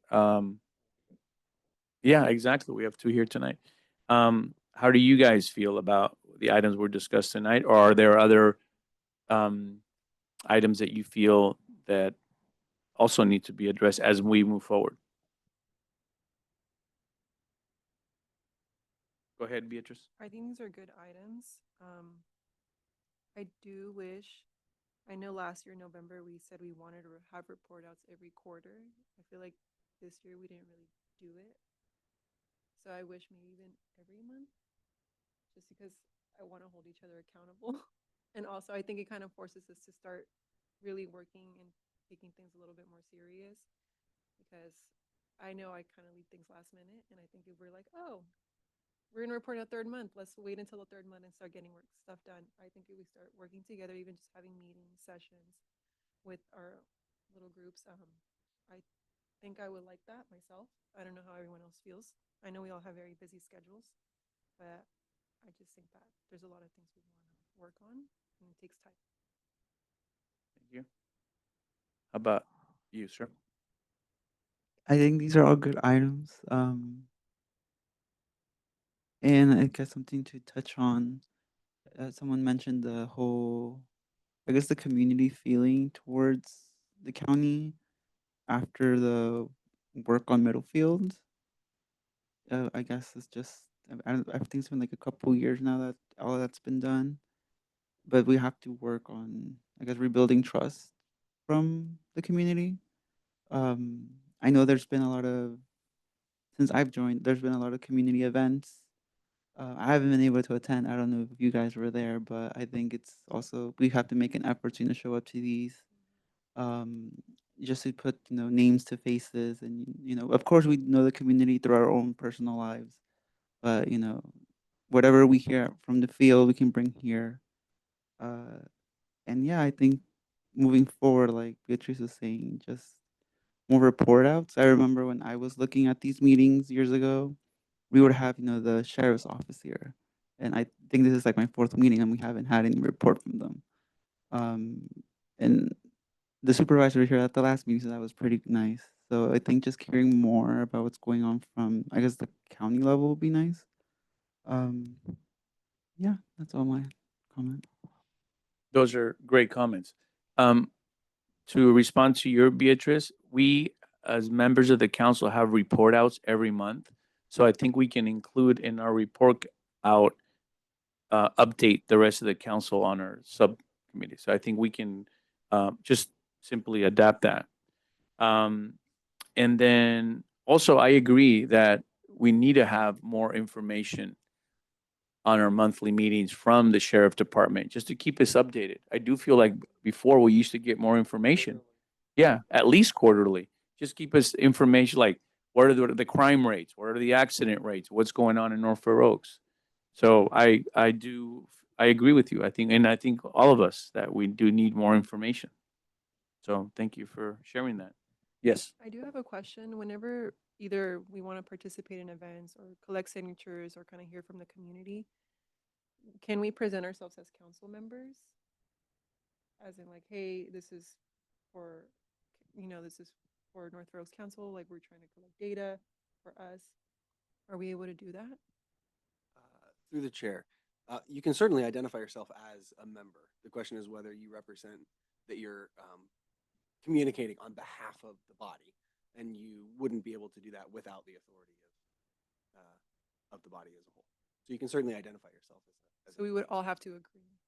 yeah, exactly. We have 2 here tonight. How do you guys feel about the items we're discussed tonight? Or are there other items that you feel that also need to be addressed as we move forward? Go ahead, Beatrice. I think these are good items. I do wish, I know last year in November, we said we wanted to have report outs every quarter. I feel like this year we didn't really do it. So I wish maybe even every month, just because I want to hold each other accountable. And also I think it kind of forces us to start really working and taking things a little bit more serious, because I know I kind of leave things last minute. And I think if we're like, oh, we're gonna report in a 3rd month, let's wait until the 3rd month and start getting stuff done. I think if we start working together, even just having meeting sessions with our little groups, I think I would like that myself. I don't know how everyone else feels. I know we all have very busy schedules, but I just think that there's a lot of things we want to work on, and it takes time. Thank you. How about you, sir? I think these are all good items. And I guess something to touch on. Someone mentioned the whole, I guess, the community feeling towards the county after the work on Middlefield. I guess it's just, I think it's been like a couple years now that all that's been done. But we have to work on, I guess, rebuilding trust from the community. I know there's been a lot of, since I've joined, there's been a lot of community events. I haven't been able to attend. I don't know if you guys were there, but I think it's also, we have to make an effort to show up to these, just to put names to faces, and of course we know the community through our own personal lives, but whatever we hear from the field we can bring here. And yeah, I think moving forward, like Beatrice was saying, just more report outs. I remember when I was looking at these meetings years ago, we would have, the sheriff's office here. And I think this is like my 4th meeting and we haven't had any report from them. And the supervisor here at the last meeting said that was pretty nice. So I think just hearing more about what's going on from, I guess, the county level would be nice. Yeah, that's all my comment. Those are great comments. To respond to your, Beatrice, we, as members of the council, have report outs every month. So I think we can include in our report out, update the rest of the council on our subcommittee. So I think we can just simply adapt that. And then also, I agree that we need to have more information on our monthly meetings from the sheriff department, just to keep us updated. I do feel like before we used to get more information. Yeah, at least quarterly. Just keep us information, like what are the crime rates? What are the accident rates? What's going on in North Fair Oaks? So I agree with you. I think all of us that we do need more information. So thank you for sharing that. Yes. I do have a question. Whenever either we want to participate in events or collect signatures or kind of hear from the community, can we present ourselves as council members? As in like, hey, this is for, this is for North Fair Oaks Council, like we're trying to collect data for us. Are we able to do that? Through the chair, you can certainly identify yourself as a member. The question is whether you represent, that you're communicating on behalf of the body, and you wouldn't be able to do that without the authority of the body as a whole. So you can certainly identify yourself as So we would all have to agree.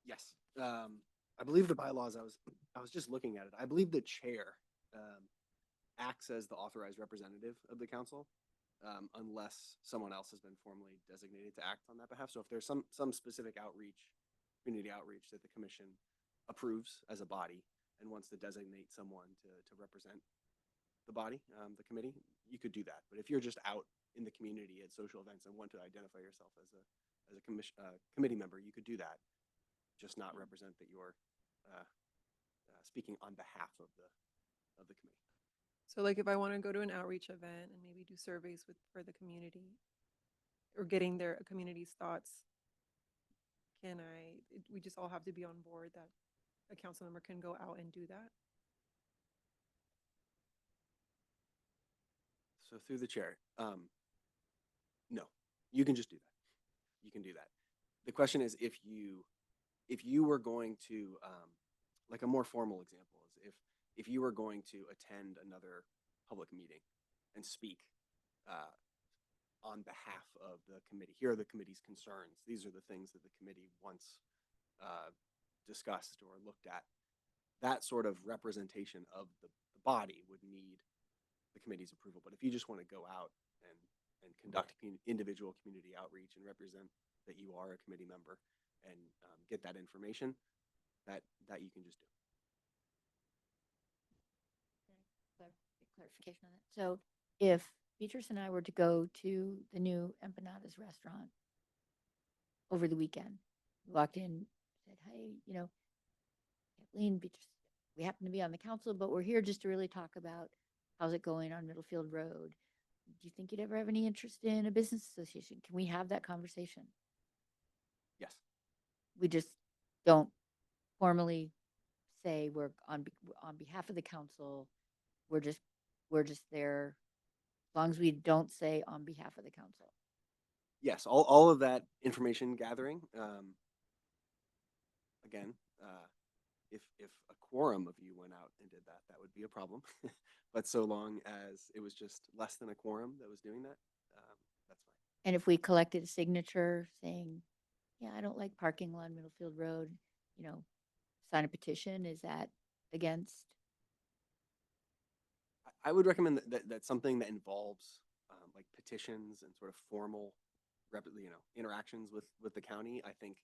Yes. I believe the bylaws, I was just looking at it. I believe the chair acts as the authorized representative of the council, unless someone else has been formally designated to act on that behalf. So if there's some specific outreach, community outreach that the commission approves as a body and wants to designate someone to represent the body, the committee, you could do that. But if you're just out in the community at social events and want to identify yourself as a committee member, you could do that. Just not represent that you're speaking on behalf of the committee. So like if I want to go to an outreach event and maybe do surveys for the community or getting their community's thoughts, we just all have to be on board that a council member can go out and do that? So through the chair, no, you can just do that. You can do that. The question is if you were going to, like a more formal example is if you were going to attend another public meeting and speak on behalf of the committee, here are the committee's concerns. These are the things that the committee once discussed or looked at. That sort of representation of the body would need the committee's approval. But if you just want to go out and conduct individual community outreach and represent that you are a committee member and get that information, that you can just do. Clarification on that. So if Beatrice and I were to go to the new Empanadas restaurant over the weekend, we walked in, said, hey, Kathleen, Beatrice, we happen to be on the council, but we're here just to really talk about how's it going on Middlefield Road. Do you think you'd ever have any interest in a business association? Can we have that conversation? Yes. We just don't formally say we're on behalf of the council. We're just there, as long as we don't say on behalf of the council. Yes, all of that information gathering. Again, if a quorum of you went out and did that, that would be a problem. But so long as it was just less than a quorum that was doing that, that's fine. And if we collected a signature saying, yeah, I don't like parking along Middlefield Road, sign a petition, is that against? I would recommend that something that involves like petitions and sort of formal, interactions with the county, I think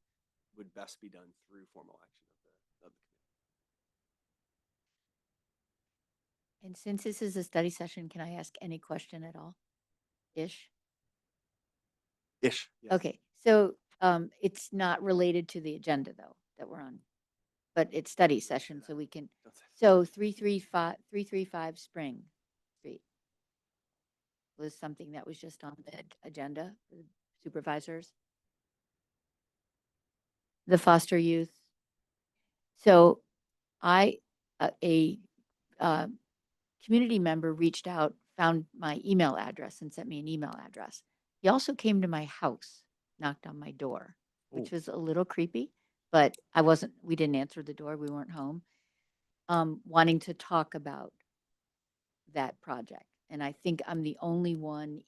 would best be done through formal action of the committee. And since this is a study session, can I ask any question at all? Ish? Ish. Yes. Okay, so it's not related to the agenda though, that we're on, but it's study session, so we can, Don't say that. so 335 Spring Street was something that was just on the agenda for the supervisors. The foster youth. So a community member reached out, found my email address and sent me an email address. He also came to my house, knocked on my door, which was a little creepy, but we didn't answer the door. We weren't home. Wanting to talk about that project. And I think I'm the only one,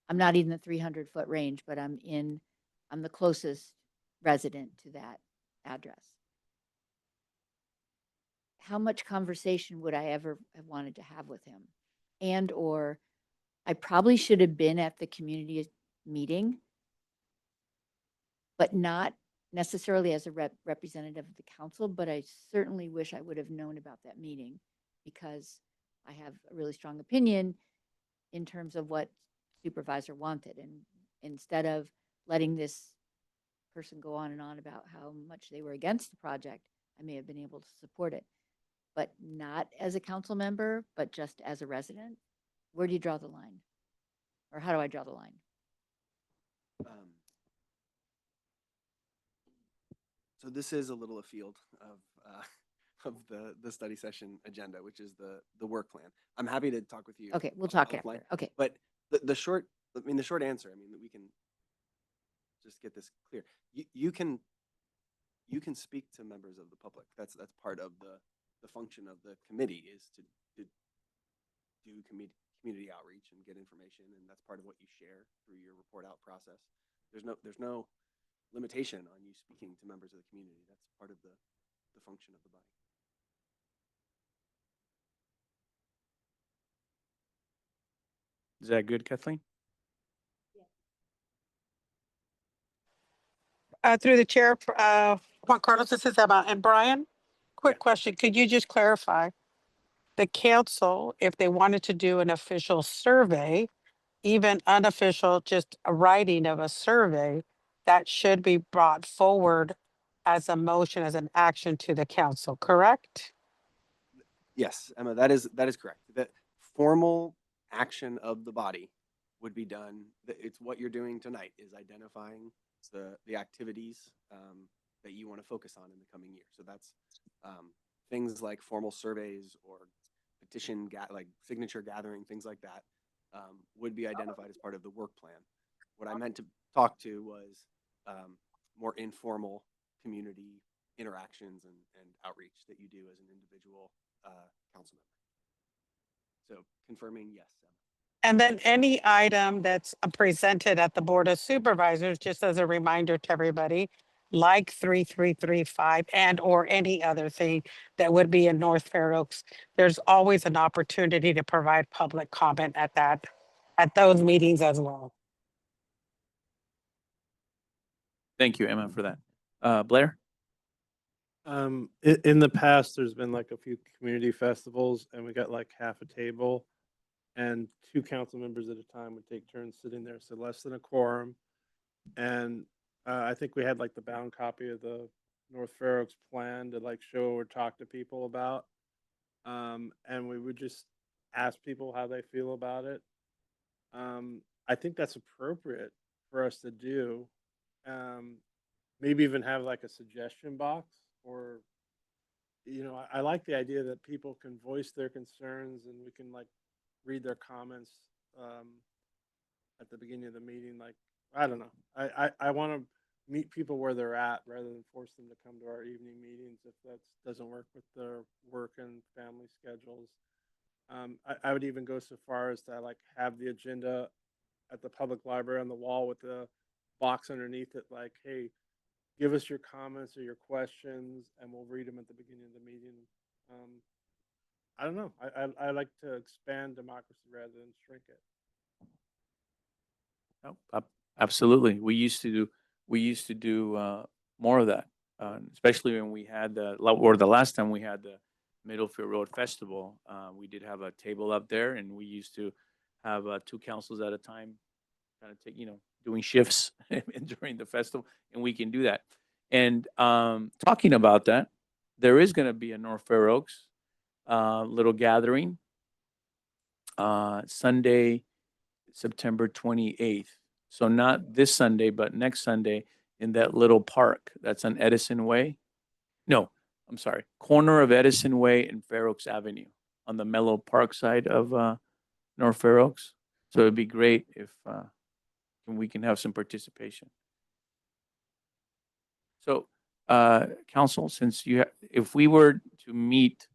I'm not in the 300-foot range, but I'm the closest resident to that address. How much conversation would I ever have wanted to have with him? And or I probably should have been at the community meeting, but not necessarily as a representative of the council, but I certainly wish I would have known about that meeting because I have a really strong opinion in terms of what supervisor wanted. And instead of letting this person go on and on about how much they were against the project, I may have been able to support it, but not as a council member, but just as a resident. Where do you draw the line? Or how do I draw the line? So this is a little afield of the study session agenda, which is the work plan. I'm happy to talk with you. Okay, we'll talk offline. after. Okay. But the short answer, we can just get this clear. You can speak to members of the public. That's part of the function of the committee is to do community outreach and get information, and that's part of what you share through your report out process. There's no limitation on you speaking to members of the community. That's part of the function of the body. Is that good, Kathleen? Through the chair, Juan Carlos, this is Emma. And Brian, quick question. Could you just clarify? The council, if they wanted to do an official survey, even unofficial, just a writing of a survey, that should be brought forward as a motion, as an action to the council, correct? Yes, Emma, that is correct. The formal action of the body would be done. It's what you're doing tonight is identifying the activities that you want to focus on in the coming year. So that's things like formal surveys or petition like signature gathering, things like that would be identified as part of the work plan. What I meant to talk to was more informal community interactions and outreach that you do as an individual council member. So confirming, yes. And then any item that's presented at the Board of Supervisors, just as a reminder to everybody, like 3335 and or any other thing that would be in North Fair Oaks, there's always an opportunity to provide public comment at those meetings as well. Thank you, Emma, for that. Blair? In the past, there's been like a few community festivals and we got like half a table and 2 council members at a time would take turns sitting there. So less than a quorum. And I think we had like the bound copy of the North Fair Oaks plan to like show or talk to people about. And we would just ask people how they feel about it. I think that's appropriate for us to do. Maybe even have like a suggestion box or, you know, I like the idea that people can voice their concerns and we can like read their comments at the beginning of the meeting. Like, I don't know. I want to meet people where they're at rather than force them to come to our evening meetings if that doesn't work with their work and family schedules. I would even go so far as to like have the agenda at the public library on the wall with the box underneath it, like, hey, give us your comments or your questions and we'll read them at the beginning of the meeting. I don't know. I like to expand democracy rather than shrink it. Oh, absolutely. We used to do more of that, especially when we had the last time we had the Middlefield Road Festival. We did have a table up there, and we used to have 2 councils at a time, kind of doing shifts during the festival, and we can do that. And talking about that, there is going to be a North Fair Oaks little gathering Sunday, September 28th. So not this Sunday, but next Sunday in that little park that's on Edison Way. No, I'm sorry, corner of Edison Way and Fair Oaks Avenue on the Mellow Park side of North Fair Oaks. So it'd be great if we can have some participation. So, council, since if we were to meet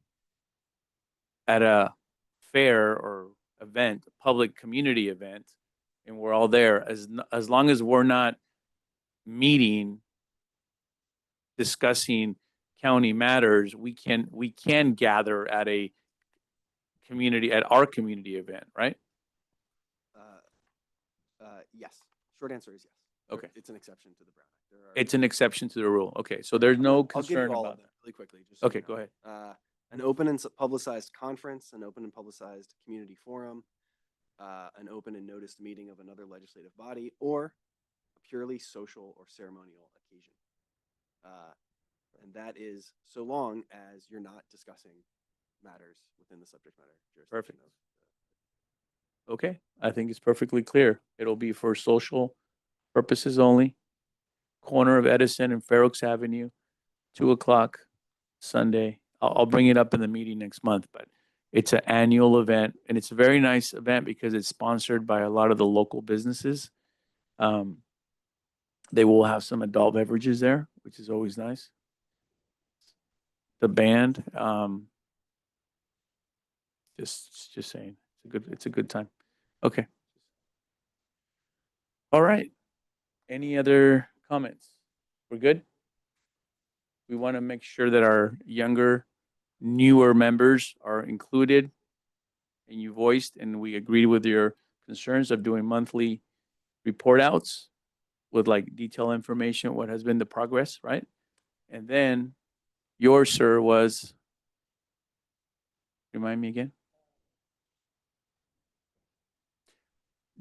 at a fair or event, public community event, and we're all there, as long as we're not meeting, discussing county matters, we can gather at our community event, right? Yes. Short answer is yes. Okay. It's an exception to the Brown Act. It's an exception to the rule. Okay, so there's no I'll give concern you all about of them that. really quickly. Just so Okay, you go know. ahead. An open and publicized conference, an open and publicized community forum, an open and noticed meeting of another legislative body, or a purely social or ceremonial occasion. And that is so long as you're not discussing matters within the subject matter jurisdiction. Perfect. Okay, I think it's perfectly clear. It'll be for social purposes only. Corner of Edison and Fair Oaks Avenue, 2:00 Sunday. I'll bring it up in the meeting next month, but it's an annual event and it's a very nice event because it's sponsored by a lot of the local businesses. They will have some adult beverages there, which is always nice. The band, just saying, it's a good time. Okay. All right. Any other comments? We're good? We want to make sure that our younger, newer members are included and you voiced, and we agreed with your concerns of doing monthly report outs with like detailed information, what has been the progress, right? And then yours, sir, was, remind me again?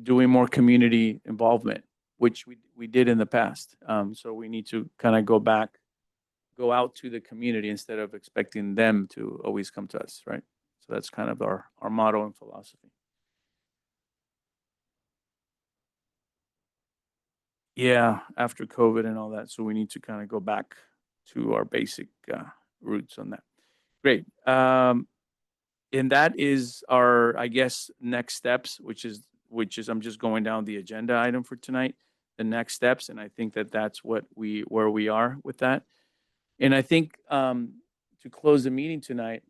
Doing more community involvement, which we did in the past. So we need to kind of go out to the community instead of expecting them to always come to us, right? So that's kind of our motto and philosophy. Yeah, after COVID and all that. So we need to kind of go back to our basic roots on that. Great. And that is our, I guess, next steps, which is I'm just going down the agenda item for tonight, the next steps. And I think that that's where we are with that. And I think to close the meeting tonight,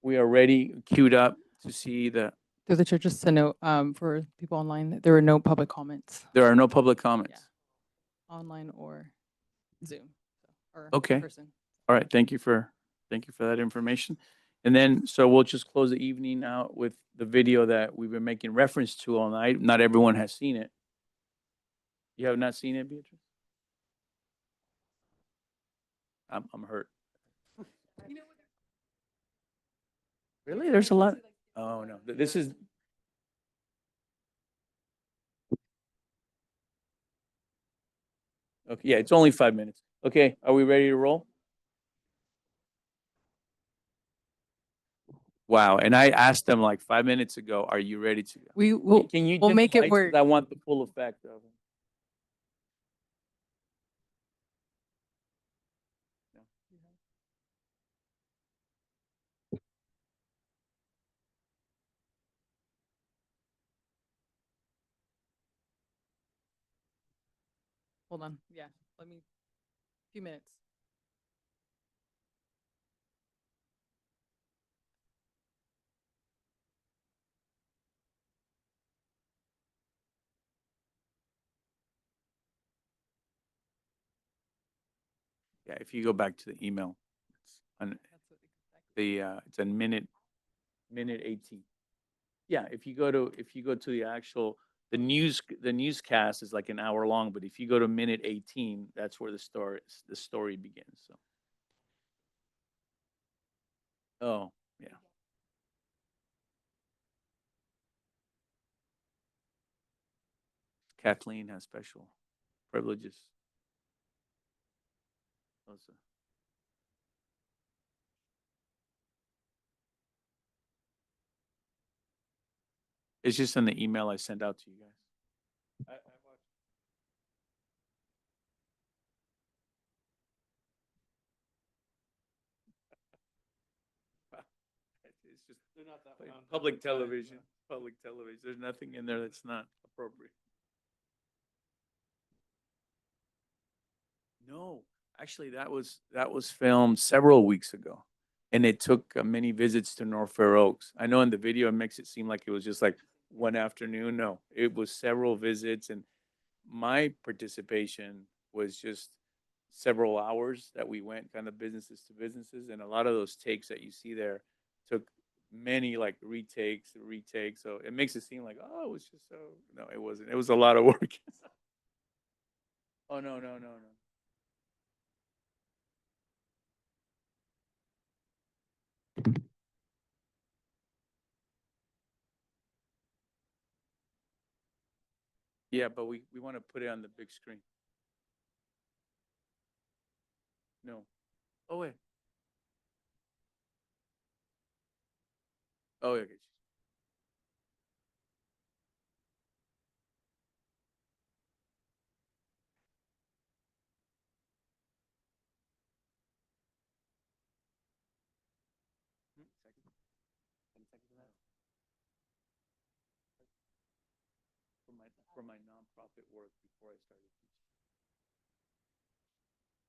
we are ready, queued up to see Through the chair, just to note, for people online, that there were no public comments there are no public comments. online or Zoom. Or Okay. in person. All right, thank you for that information. And then, so we'll just close the evening out with the video that we've been making reference to all night. Not everyone has seen it. You have not seen it, Beatrice? I'm hurt. Really? There's a lot. Oh, no. This is. Okay, yeah, it's only 5 minutes. Okay, are we ready to roll? Wow, and I asked them like 5 minutes ago, are you ready to go? We will, Can you we'll dim make the it lights? 'Cause work. I want the full effect of it. Hold on. Yeah, few minutes. Yeah, if you go back to the email, it's a minute 18. Yeah, if you go to the actual, the newscast is like an hour long, but if you go to minute 18, that's where the story begins. So. Oh, yeah. Kathleen has special privileges. Also. It's just in the email I sent out to you guys. I watched. It's just public television. Public television. There's nothing in there that's not appropriate. No, actually, that was filmed several weeks ago, and it took many visits to North Fair Oaks. I know in the video it makes it seem like it was just like one afternoon. No, it was several visits, and my participation was just several hours that we went kind of businesses to businesses, and a lot of those takes that you see there took many like retakes. So it makes it seem like, oh, it was just so. No, it wasn't. It was a lot of work. Oh no. Yeah, but we want to put it on the big screen. No. Oh wait. Oh okay. Second. 10 seconds of that. For my nonprofit work before I started teaching.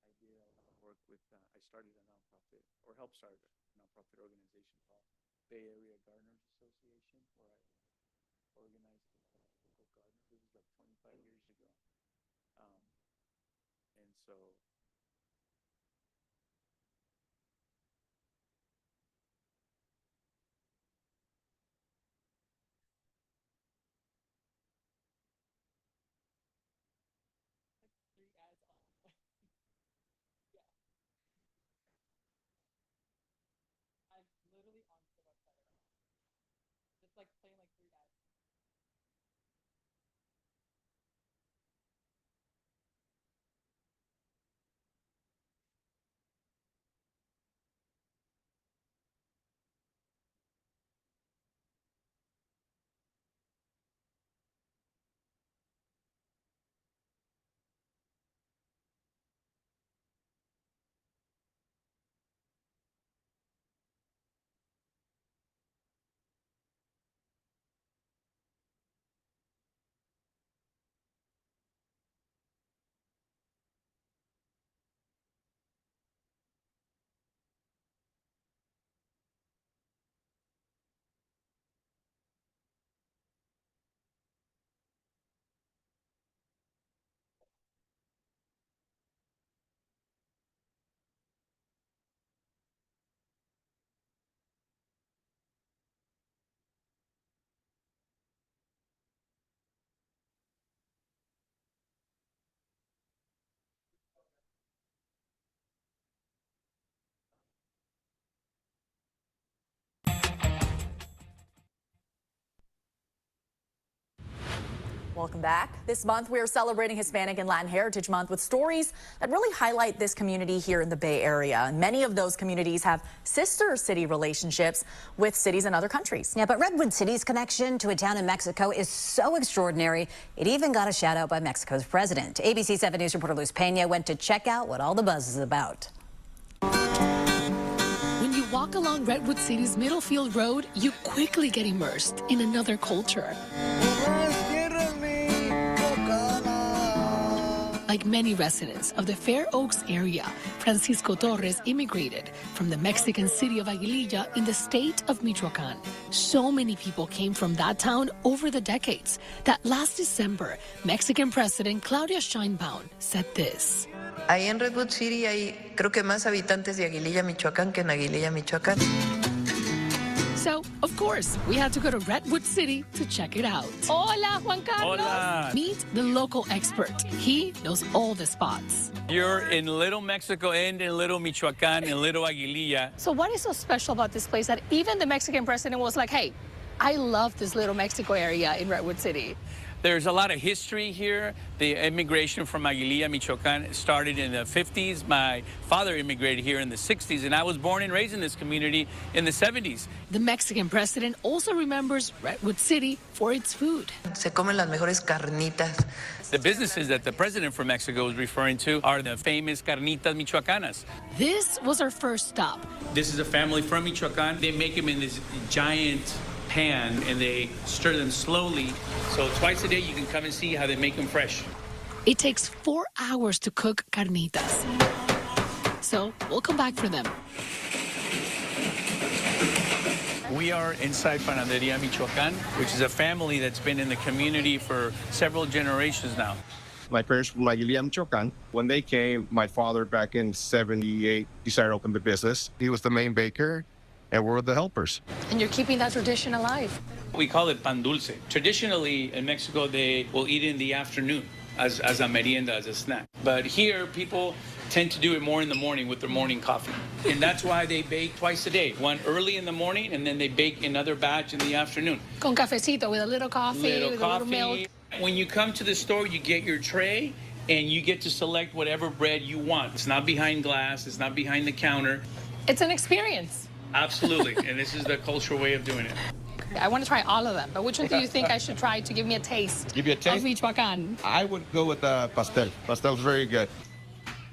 I did a lot of work with. I started a nonprofit or helped start a nonprofit organization called Bay Area Gardeners Association, where I organized Tropical Gardens. This was like 25 years ago. And so Welcome back. This month, we are celebrating Hispanic and Latin Heritage Month with stories that really highlight this community here in the Bay Area. And many of those communities have sister city relationships with cities in other countries. Yeah, but Redwood City's connection to a town in Mexico is so extraordinary, it even got a shout out by Mexico's president. ABC 7 News reporter Luz Pena went to check out what all the buzz is about. When you walk along Redwood City's Middlefield Road, you quickly get immersed in another culture. Like many residents of the Fair Oaks area, Francisco Torres immigrated from the Mexican city of Aguililla in the state of Michoacán. So many people came from that town over the decades that last December, Mexican President Claudia Sheinbaum said this. Ahí en Redwood City hay creo que más habitantes de Aguililla, Michoacán que en Aguililla, Michoacán. So, of course, we had to go to Redwood City to check it out. Hola, Juan Carlos. Hola. Meet the local expert. He knows all the spots. you're in Little Mexico and in Little Michoacán and Little Aguililla. So what is so special about this place that even the Mexican president was like, hey, I love this Little Mexico area in Redwood City? There's a lot of history here. The immigration from Aguililla, Michoacán started in the 50s. My father immigrated here in the 60s, and I was born and raised in this community in the 70s. The Mexican president also remembers Redwood City for its food. Se comen las mejores carnitas. The businesses that the president from Mexico was referring to are the famous carnitas michoacanas. This was our first stop. This is a family from Michoacán. They make them in this giant pan and they stir them slowly. So twice a day you can come and see how they make them fresh. It takes 4 hours to cook carnitas. So we'll come back for them. We are inside Panaderia Michoacán, which is a family that's been in the community for several generations now. My parents from Aguililla, Michoacán. When they came, my father back in 78 decided to open the business. He was the main baker and we're the helpers. And you're keeping that tradition alive. We call it pan dulce. Traditionally in Mexico, they will eat it in the afternoon as a merienda, as a snack. But here, people tend to do it more in the morning with their morning coffee. And that's why they bake twice a day, one early in the morning, and then they bake another batch in the afternoon. Con cafecito, with a little coffee, with a little milk. When you come to the store, you get your tray, and you get to select whatever bread you want. It's not behind glass, it's not behind the counter. It's an experience. Absolutely, and this is the cultural way of doing it. I want to try all of them, but which one do you think I should try to give me a taste? Give you a taste? Of Michoacán. I would go with pastel. Pastel's very good.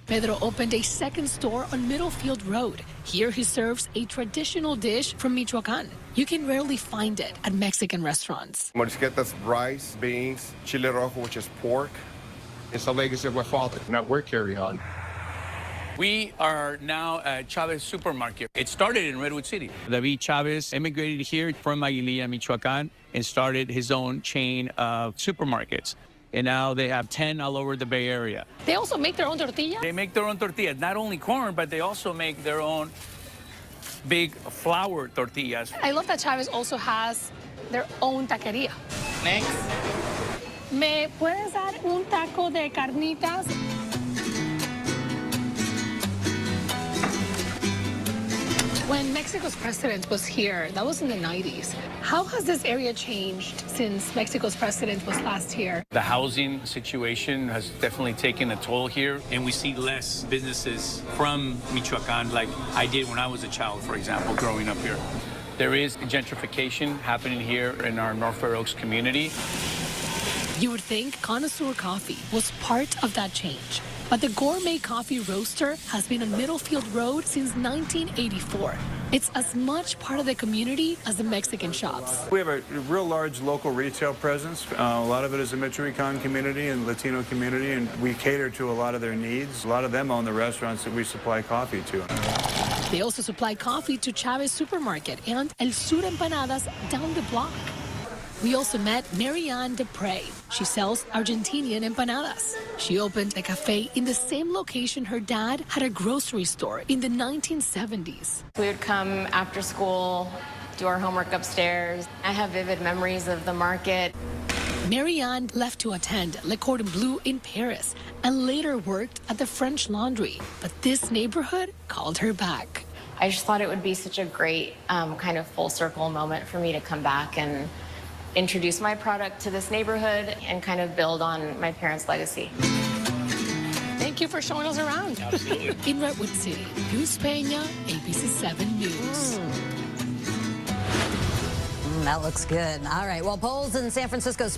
Pedro opened a second store on Middlefield Road. Here he serves a traditional dish from Michoacán. You can rarely find it at Mexican restaurants. Morisquetas, rice, beans, chile rojo, which is pork. It's a legacy of my father, not we're carrying on. We are now at Chavez Supermarket. It started in Redwood City. David Chavez immigrated here from Aguililla, Michoacan, and started his own chain of supermarkets. And now they have 10 all over the Bay Area. They also make their own tortillas. They make their own tortillas, not only corn, but they also make their own big flour tortillas. I love that Chavez also has their own taqueria. Next. ¿Me puedes dar un taco de carnitas? When Mexico's president was here, that was in the 90s. How has this area changed since Mexico's president was last here? The housing situation has definitely taken a toll here, and we see less businesses from Michoacan like I did when I was a child, for example, growing up here. There is gentrification happening here in our North Fair Oaks community. You would think Connoisseur Coffee was part of that change. But the Gourmet Coffee Roaster has been on Middlefield Road since 1984. It's as much part of the community as the Mexican shops. We have a real large local retail presence. A lot of it is the Michoacan community and Latino community, and we cater to a lot of their needs. A lot of them own the restaurants that we supply coffee to. They also supply coffee to Chavez Supermarket and El Sur Empanadas down the block. We also met Marianne Dupre. She sells Argentinian empanadas. She opened a cafe in the same location her dad had a grocery store in the 1970s. We would come after school, do our homework upstairs. I have vivid memories of the market. Marianne left to attend Le Cordon Bleu in Paris and later worked at the French Laundry. But this neighborhood called her back. I just thought it would be such a great kind of full circle moment for me to come back and introduce my product to this neighborhood and kind of build on my parents' legacy. Thank you for showing us around. Absolutely. In Redwood City, Luz Peña, ABC 7 News. That looks good. All right. Well, polls in San Francisco.